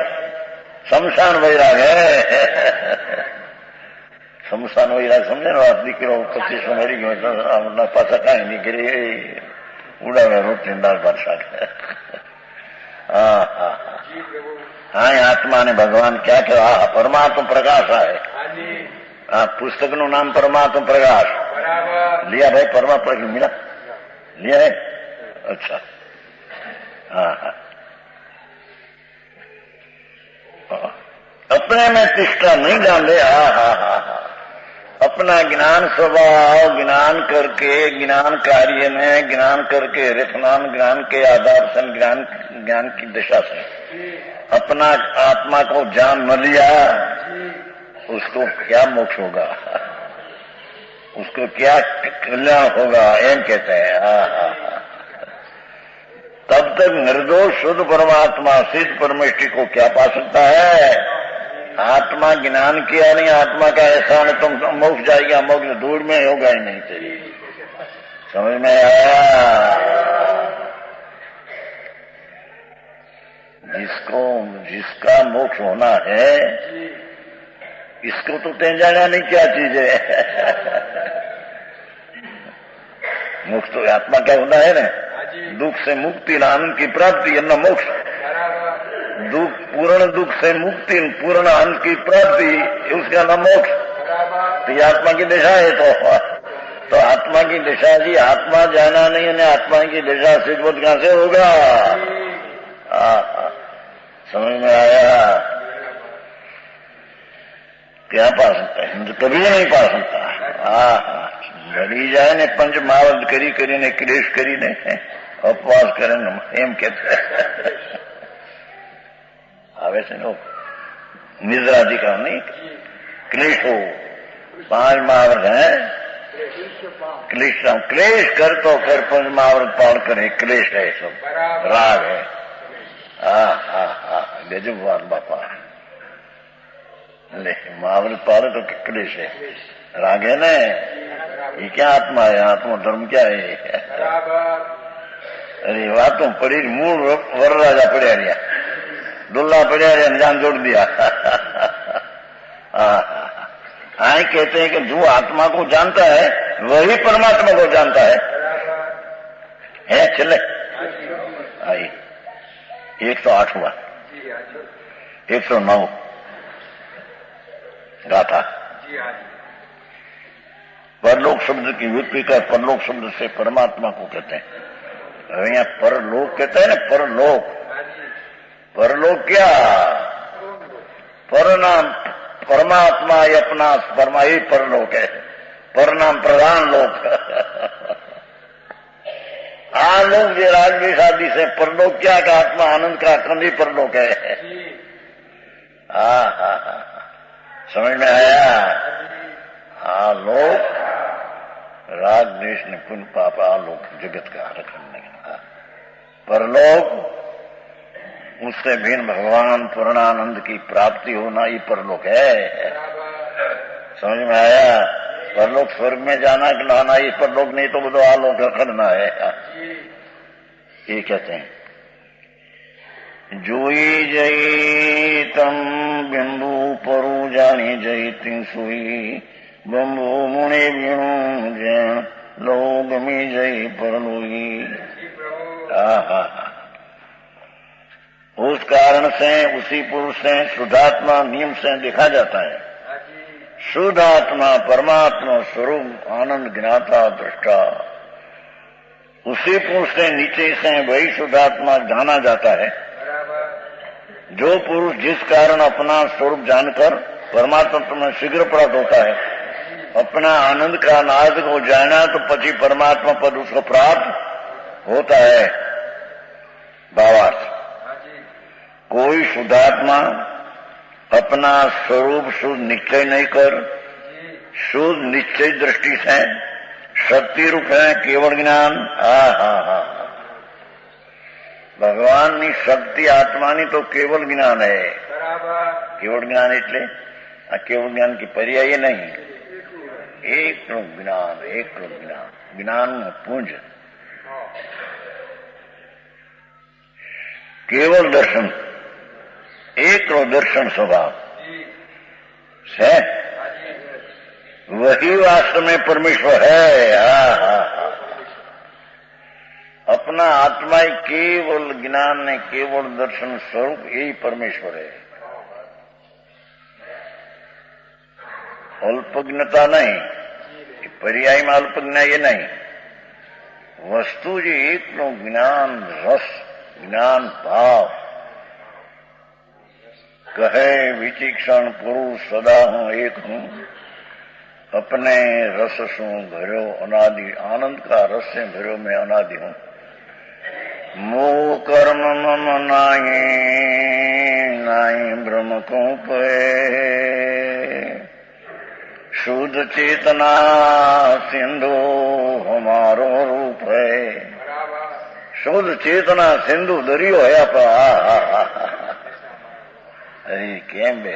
शमशान वैराग है। शमशान वैराग समझे ना? दीकरो 25 मरी गयो पाछा कहीं નીકળી ઉડાવે રોટલી દાળ ભાત શાક। हाँ आत्मा ने भगवान क्या कहा? परमात्मा प्रकाश है। हाँ पुस्तक નું नाम परमात्मा प्रकाश लिया भाई, परमात्मा की मिला लिया है। अच्छा हाँ हाँ अपने में तिष्ठा नहीं डाले। हाँ हाँ हाँ हाँ अपना ज्ञान स्वभाव ज्ञान करके, ज्ञान कार्य में ज्ञान करके, रखनान ज्ञान के आधार से, ज्ञान की दिशा से अपना आत्मा को जान न लिया, उसको क्या मोक्ष होगा, उसको क्या कल्याण होगा, एम कहते हैं। तब तक निर्दोष शुद्ध परमात्मा सिद्ध परमेष्टि को क्या पा सकता है? आत्मा ज्ञान किया नहीं, आत्मा का एहसान तुम मोक्ष जाएगा, मोक्ष दूर में होगा ही नहीं। तेरी समझ में आया? जिसका मोक्ष होना है इसको तो तय जाना नहीं क्या चीज है। मोक्ष तो आत्मा क्या होना है ना? दुख से मुक्ति, आनंद की प्राप्ति, न मोक्ष। दुख पूर्ण दुख से मुक्ति, पूर्ण आनंद की प्राप्ति, उसका नाम मोक्ष। तो ये आत्मा की दिशा है। तो आत्मा की दिशा जी, आत्मा जाना नहीं है, आत्मा की दिशा सिद्धबोध कहां से होगा? समझ में आया? क्या पा सकता है? कभी नहीं पा सकता। घड़ी जाए ने पंच महावत करी ने क्लेश करी ने उपवास करे एम कहते आवे से लोग निद्राधिकार नहीं, क्लेश हो 5 महावत है, क्लेश कर तो फिर 5 महावत पार करे, क्लेश है सब, राग है। गजब बात बापा। महावृत पाले तो क्लेश है, राग है ना? ये क्या आत्मा है? आत्मा धर्म क्या है? अरे वातों पड़ी मूल वरराजा पड़िया रिया, दुल्ला पड़िया रिया, जान जोड़ दिया। आए कहते हैं कि जो आत्मा को जानता है वही परमात्मा को जानता है। चले आई 108 हुआ, 109 गाथा। परलोक शब्द की व्युत्पत्ति का परलोक शब्द से परमात्मा को कहते हैं। यहाँ परलोक कहते हैं ना, परलोक। परलोक क्या? परनाम परमात्मा ही अपना परमा ही परलोक है, परनाम प्रधान लोक। आ लोग जो राग द्वेष आदि से परलोक क्या का आत्मा आनंद का कंधी परलोक है। हा, समझ में आया। हाँ, लोग राग द्वेष ने पुण्य पाप आलोक जगत का रखने लगा। परलोक उससे भिन्न भगवान पूर्णानंद की प्राप्ति होना ही परलोक है। समझ में आया। परलोक स्वर्ग में जाना कि लाना ही परलोक, नहीं तो वो तो आलोक रखना है। ये कहते हैं जोई जई तम बिंबु परु जानी जई तिन सुई बंबु मुनि बीणु जैन लोग में जई परलोई। उस कारण से उसी पुरुष से शुद्धात्मा नियम से देखा जाता है। शुद्ध आत्मा परमात्मा स्वरूप आनंद ज्ञाता दृष्टा, उसी पुरुष से नीचे से वही शुद्धात्मा जाना जाता है। जो पुरुष जिस कारण अपना स्वरूप जानकर परमात्मा में शीघ्र प्राप्त होता है, अपना आनंद का नाद को जाना तो पची परमात्मा पद उसको प्राप्त होता है। भावार्थ, कोई शुद्धात्मा अपना स्वरूप शुद्ध निश्चय नहीं कर, शुद्ध निश्चय दृष्टि से शक्ति रूप है केवल ज्ञान। भगवान ની શક્તિ આત્માની તો કેવલ જ્ઞાન है। કેવળ જ્ઞાન એટલે આ કેવળ જ્ઞાન की पर्याय नहीं, एक ज्ञान, एक ज्ञान, ज्ञान पुंज, केवल दर्शन, एक दर्शन स्वभाव है, वही वास्तव में परमेश्वर है। अपना आत्मा ही केवल ज्ञान ने केवल दर्शन स्वरूप यही परमेश्वर है। अल्पज्ञता नहीं, पर्याय में अल्पज्ञा ये नहीं, वस्तु जी एक ज्ञान रस, ज्ञान भाव। कहे विचीक्षण पुरुष सदा हूं एक हूं, अपने रस सु भरो अनादि, आनंद का रस से भरो मैं अनादि हूं। मोह कर्म मम नाये नाये ब्रह्म को पे, शुद्ध चेतना सिंधु हमारो रूप है। शुद्ध चेतना सिंधु दरियो है आप। अरे केम बे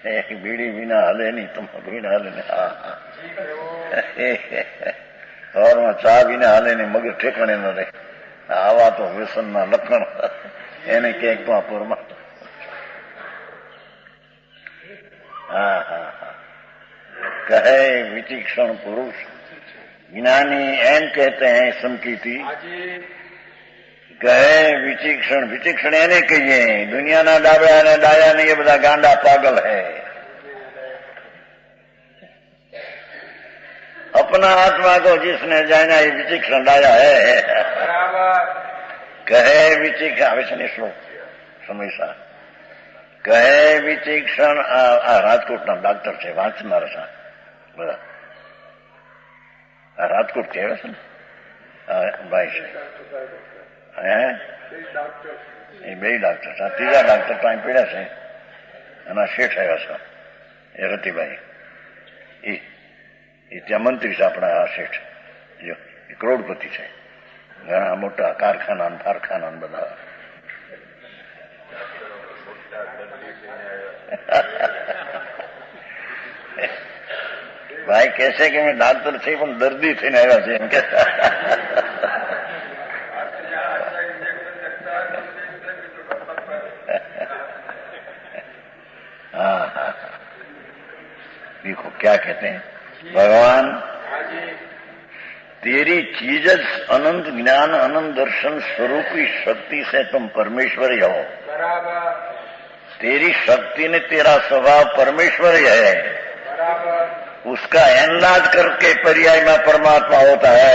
एक बीड़ी बिना हले नहीं, तुम बीड़ा हले नहीं। और में चा बिना हले नहीं, मगर ठेकाणे न रहे। आवा तो व्यसन ना लक्षण એને ક્યાંક તો પૂરમાં। कहे विचीक्षण पुरुष, ज्ञानी एम कहते हैं संकीति। कहे विचीक्षण, विचीक्षण એને કહીએ દુનિયાના ડાબા અને ડાયા ને, ये બધા ગાંડા पागल है। अपना आत्मा को जिसने जाना ये विचीक्षण डाया है। कहे विचीक्षण विष्णु श्लोक સમયસા કહે વિચીક્ષણ। આ રાજકોટના ડાક્ટર છે, વાંચનાર છે બધા। આ રાજકોટ કહેવાય છે ને ભાઈ છે, એ બે ડાક્ટર છે। ત્રીજા ડાક્ટર તો અહીં પીડ્યા છે, એના શેઠ આવ્યા છે, એ રતિભાઈ, એ ત્યાં મંત્રી છે આપણા। આ શેઠ જો એ કરોડપતિ છે, ઘણા મોટા કારખાના કારખાના બધા। ભાઈ કહેશે કે મેં ડાક્ટર છે પણ દર્દી થઈને આવ્યા છે એમ કે। हाँ, देखो क्या कहते हैं भगवान, तेरी चीज अनंत ज्ञान अनंत दर्शन स्वरूपी शक्ति से तुम परमेश्वर ही हो। तेरी शक्ति ने तेरा स्वभाव परमेश्वर ही है, उसका एनलाज करके पर्याय में परमात्मा होता है।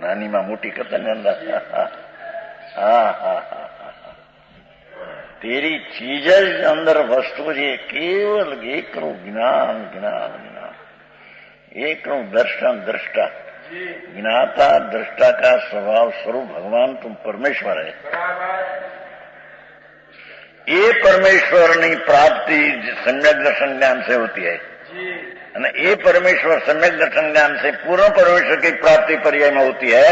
नानी मां मोटी करता नहीं। हाँ, तेरी चीज अंदर वस्तु जे केवल एक ज्ञान ज्ञान ज्ञान। एक दर्शन दृष्टा, ज्ञाता दृष्टा का स्वभाव स्वरूप भगवान तुम परमेश्वर है। ये परमेश्वर की प्राप्ति सम्यक दर्शन ज्ञान से होती है, ये परमेश्वर सम्यक दर्शन ज्ञान से पूर्ण परमेश्वर की प्राप्ति पर्याय में होती है।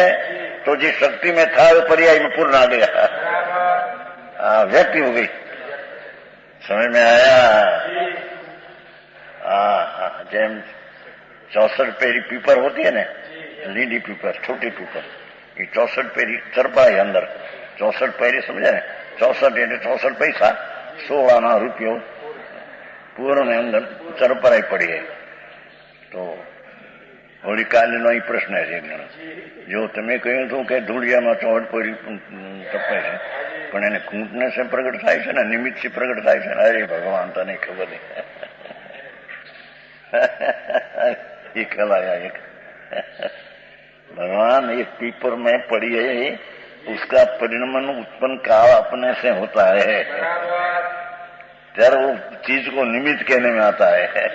तो जिस शक्ति में था वो पर्याय में पूर्ण आ गया, व्यक्ति हो गई। समझ में आया? जैम 64 पेरी पीपर होती है ना, लीडी पीपर, छोटी पीपर, ये 64 पेरी चरपा है अंदर। 64 पेरी समझे ने? 64 એટલે 64 પૈસા, 16 રૂપિયો પૂર્ણ અંદર ચરપરાઈ પડી है। तो હોળી કાલનો એ પ્રશ્ન છે જો તમે કહ્યું હતું કે ધૂળિયામાં ચોહટ પડી તપાય છે, પણ એને કૂંટને से પ્રગટ થાય છે ને, નિમિત્ત से પ્રગટ થાય છે ને। અરે ભગવાન તને ખબર નહીં, ये कलाया एक भगवान एक पीपर में पड़ी है, उसका परिणमन उत्पन्न काल अपने से होता है, ત્યારે वो चीज को निमित्त कहने में आता है।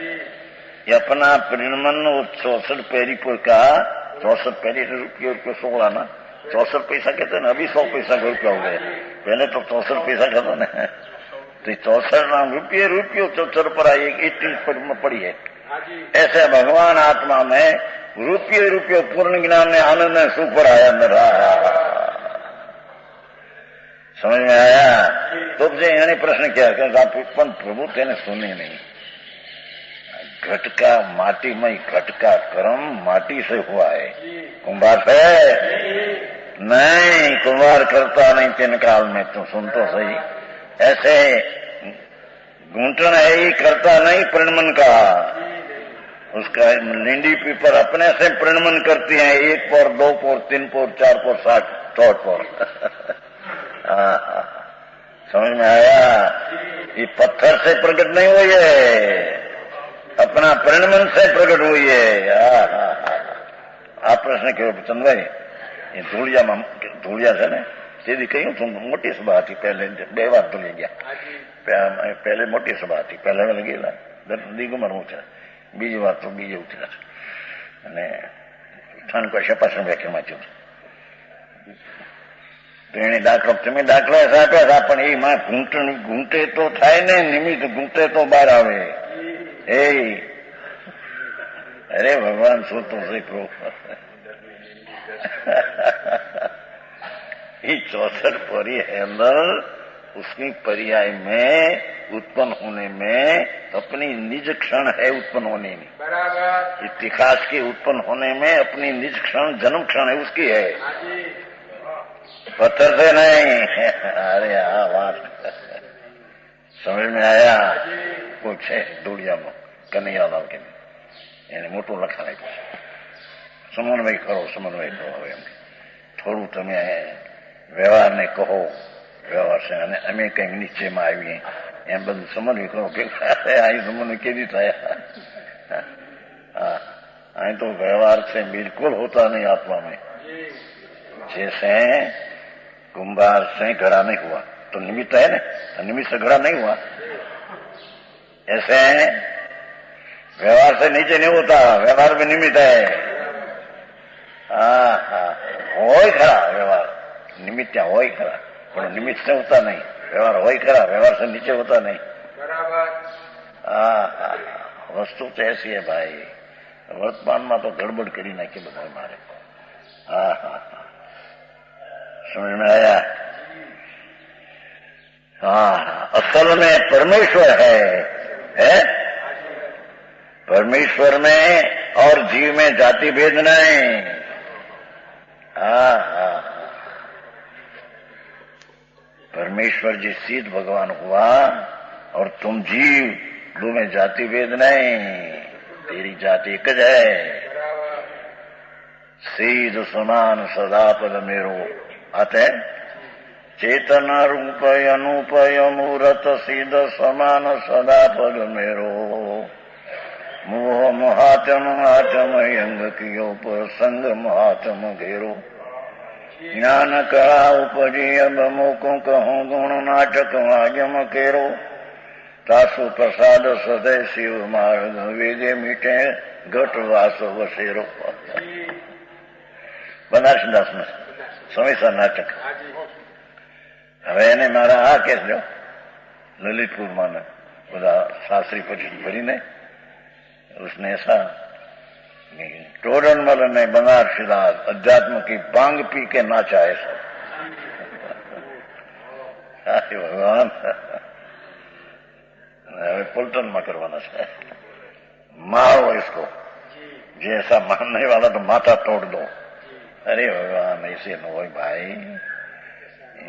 ये अपना परिणमन 64 पेरी पर का 64 पेरी रुपये 16 ना, 64 पैसा कहते हैं ना, अभी 100 पैसा का रुपया हो गया, पहले तो 64 पैसा कहता ना। तो 64 रुपये 64 पर आई 80 में पड़ी है। ऐसे भगवान आत्मा में रुपये पूर्ण ज्ञान ने आनंद ने सुख पर आया मेरा। समझ में आया? तो यानी प्रश्न क्या है? आप प्रभु तेने सुने नहीं। घट का माटी में घट का कर्म माटी से हुआ है, कुंभार से नहीं। कुंभार करता नहीं तीन काल में, तुम सुन तो सही। ऐसे घूंटन है ही करता नहीं परिणमन का, उसका लिंडी पीपर अपने से परिणमन करती है, 1 पोर 2 पोर 3 पोर 4 पोर 60 64 पोर। समझ में आया? ये पत्थर से प्रकट नहीं हुई है, अपना परिणमन से प्रकट हुई है। आप प्रश्न करो चंद भाई, ये धूलिया से ने सीधी कहूं तुम मोटी सभा थी, पहले 2 बार धूली गया। पहले मोटी सभा थी, पहले में लगी दिगुमर उठा, बीजी बार तो बीजे उठा અને ઠાણ કોઈ શપાસણ વ્યાખ્યામાં થયું। તો એને દાખલો તમે દાખલો આપ્યા હતા, પણ એ માં ઘૂંટે તો થાય ને, નિમિત્ત ઘૂંટે તો બહાર આવે। એ અરે ભગવાન શું તો છે પ્રો ये 64 परी है अंदर, उसकी पर्याय में उत्पन्न होने में अपनी निज क्षण है उत्पन्न होने में, इतिहास के उत्पन्न होने में अपनी निज क्षण जन्म क्षण है उसकी है, पत्थर से नहीं। अरे हाँ बात समझ में आया? कुछ है धूलिया में कन्हैयालाल के એને મોટું લખાણ આપ્યું છે, સમન્વય કરો એમ થોડું તમે વ્યવહારને કહો, વ્યવહાર છે અને અમે કંઈક નિશ્ચયમાં આવીએ એમ બધું સમન્વય કરો કે અહીં સમન્વય કેવી થાય? અહીં તો व्यवहार से बिल्कुल होता नहीं आत्मा में। जैसे कुंभार से घड़ा नहीं हुआ तो निमित्त है ना, निमित्त से घड़ा नहीं हुआ, ऐसे व्यवहार से नीचे नहीं होता, व्यवहार में निमित्त है। हो खरा व्यवहार, निमित्त हो खरा, पर निमित्त से होता नहीं, व्यवहार हो खरा, व्यवहार से नीचे होता नहीं। वस्तु तो ऐसी है भाई, वर्तमान में तो गड़बड़ करी नाखी बधाई मारे। समझ में आया? असल में परमेश्वर है? परमेश्वर में और जीव में जाति भेद नहीं। परमेश्वर जी सिद्ध भगवान हुआ और तुम जीव, दो में जाति भेद नहीं, तेरी जाति एक है। सीध समान सदा पद मेरो आते चेतन रूपय अनुपय मूरत सीध समान सदा पद मेरो मोह महात्म आत्म यंग कियो पर संग महात्म घेरो ज्ञान कहा उपजी अब मोको कहूँ गुण नाटक आजम केरो तासु प्रसाद सदय शिव मार्ग वेगे मीटे घट वास वसेरो। બનારસદાસનું સમયસર નાટક. હવે એને મારા આ કેસ જો ललितपुर में બધા शास्त्री परिषद भरी ने उसने ऐसा टोडरमल ने बनारसीदास अध्यात्म की भांग पी के नाचा है सब. भगवान હવે पलटन में करवाना है. मारो इसको, जैसा मानने वाला तो माथा तोड़ दो. अरे भगवान ऐसे न हो भाई.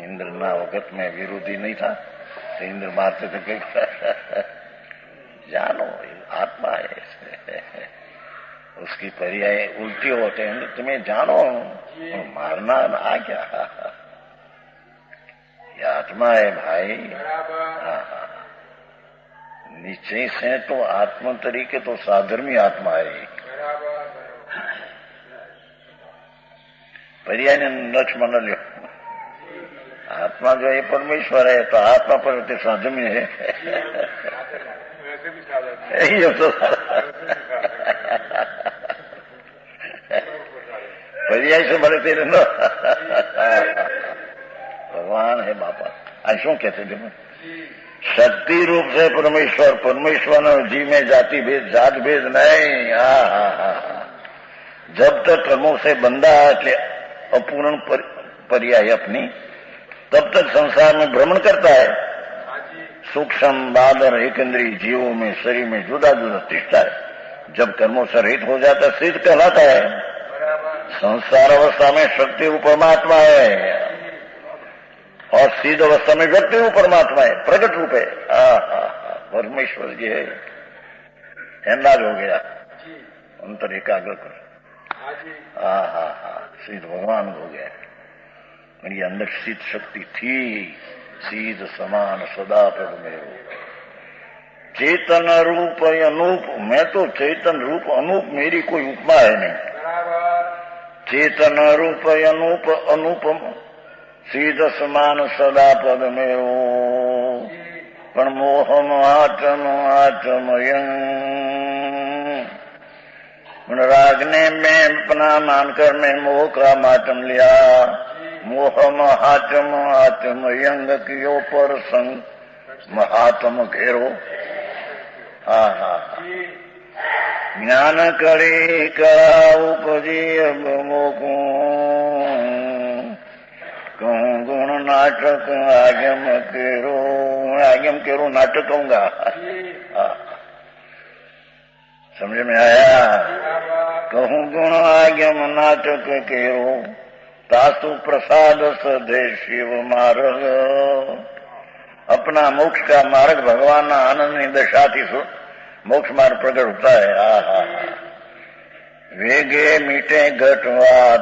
इंद्र ना वक्त में विरोधी नहीं था तो इंद्र मारते थे कि जानो आत्मा है, उसकी पर्याय उल्टी होते हैं. तुम्हें जानो मारना आ क्या, ये आत्मा है भाई. निश्चय से तो आत्मा तरीके तो साधर्मी आत्मा है. पर्याय ने लक्ष्मण लियो. आत्मा जो है परमेश्वर है तो आत्मा पर साधर्मी है. ये तो पर्याय से भले तेरे नो भगवान है बापा. ऐसा कहते थे शक्ति रूप से परमेश्वर, परमेश्वर जीव में जाति भेद जात भेद नहीं. जब तक कर्मों से बंधा એટલે अपूर्ण पर्याय अपनी, तब तक संसार में भ्रमण करता है. सूक्ष्म बादर एक इंद्रिय जीवों में शरीर में जुदा जुदा तिष्ठता है. जब कर्मों से रहित हो जाता है सिद्ध कहलाता है. संसार अवस्था में शक्ति रूप परमात्मा है और सिद्ध अवस्था में व्यक्ति रूप परमात्मा है, प्रकट रूप है. परमेश्वर जी है. एंदाज हो गया, अंतर एकाग्र कर. सिद्ध भगवान हो गया. मेरी अंदर सिद्ध शक्ति थी, सीध समान सदा पद में हो. चेतन रूप अनूप, मैं तो चेतन रूप अनूप, मेरी कोई उपमा है नहीं. चेतन रूप अनूप अनुपम सीध समान सदा पद में हो. पण मोहम आत्म आत्मयं राग ने मैं अपना मानकर मैं मोह का मातम लिया. मोह महात्म आत्म यंग कियो पर संग महात्म घेरो. ज्ञान करे करा उपजी अब मोकू कहूँ गुण नाटक आगम केरो. आगम केरो नाटक कहूंगा. समझ में आया. कहूँ गुण आगम नाटक केरो तासु प्रसाद सदे शिव मार्ग. अपना मोक्ष का मार्ग भगवान आनंद की दशा थी मोक्ष मार्ग प्रकट होता है. वेगे मीटे घटवाद,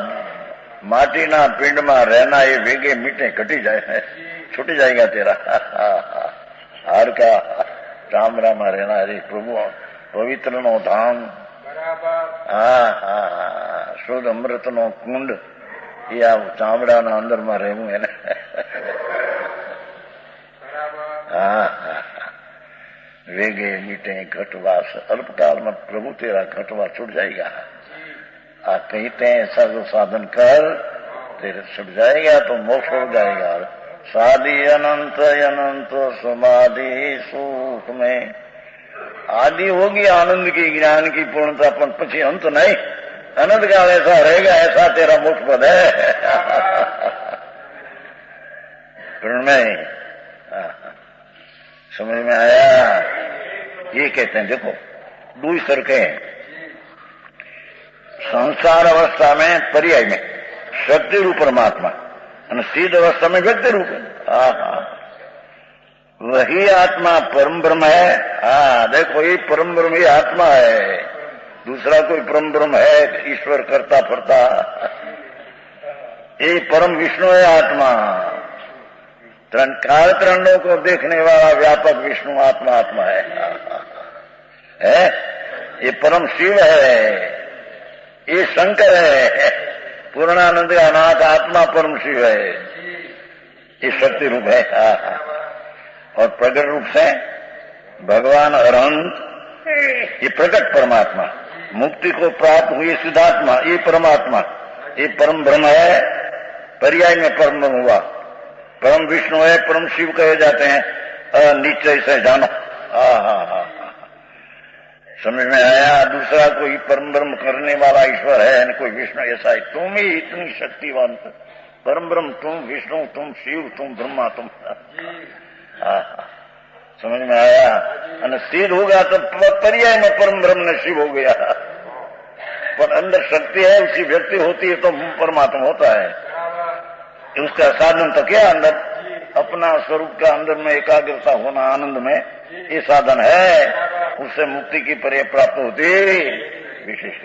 माटी ना पिंड में रहना ये वेगे मीटे घटी जाए, छूटी जाएगा तेरा. हार का चामड़ा में रहना रे प्रभु पवित्र नो धाम. शुद्ध अमृत नो कुंड या चामड़ा ना अंदर में रहू है. वेगे मीटे घटवास, अल्पकाल में प्रभु तेरा घटवा छूट जाएगा. कहते हैं ऐसा जो साधन कर तेरे छूट जाएगा तो मोक्ष हो जाएगा. साधि अनंत अनंत समाधि सुख में आदि होगी आनंद की ज्ञान की पूर्णता, पर पछी अंत नहीं. अनंत काल ऐसा रहेगा, ऐसा तेरा मोक्ष पद है. प्रणय समझ में आया. ये कहते हैं देखो दो स्तर के संसार अवस्था में पर्याय में शक्ति रूप परमात्मा और सिद्ध अवस्था में व्यक्ति रूप है. वही आत्मा परम ब्रह्म है. देखो ये परम ब्रह्म ही आत्मा है, दूसरा कोई परम ब्रह्म है ईश्वर करता फरता. ये परम विष्णु है आत्मा. काल त्रणों को देखने वाला व्यापक विष्णु आत्मा आत्मा है. ये परम शिव है, ये शंकर है. पूर्णानंद का नाथ आत्मा परम शिव है, ये शक्ति रूप है. और प्रगट रूप से भगवान अरहंत ये प्रकट परमात्मा, मुक्ति को प्राप्त हुई सिद्धात्मा ये परमात्मा, ये परम ब्रह्म है, पर्याय में परम ब्रह्म हुआ, परम विष्णु है, परम शिव कहे जाते हैं, निश्चय से जानो। समझ में आया? दूसरा कोई परम ब्रह्म करने वाला ईश्वर है न कोई विष्णु, ऐसा है तुम ही इतनी शक्तिवान, परम ब्रह्म तुम, विष्णु तुम, शिव तुम, ब्रह्मा तुम। समझ में आया? और सिद्ध होगा तो पर्याय में परम ब्रह्म ने शिव हो गया, पर अंदर शक्ति है, उसकी व्यक्ति होती है तो परमात्मा होता है। उसका साधन तो क्या? अंदर अपना स्वरूप का अंदर में एकाग्रता होना, आनंद में, ये साधन है, उससे मुक्ति की पर्याय प्राप्त होती विशेष।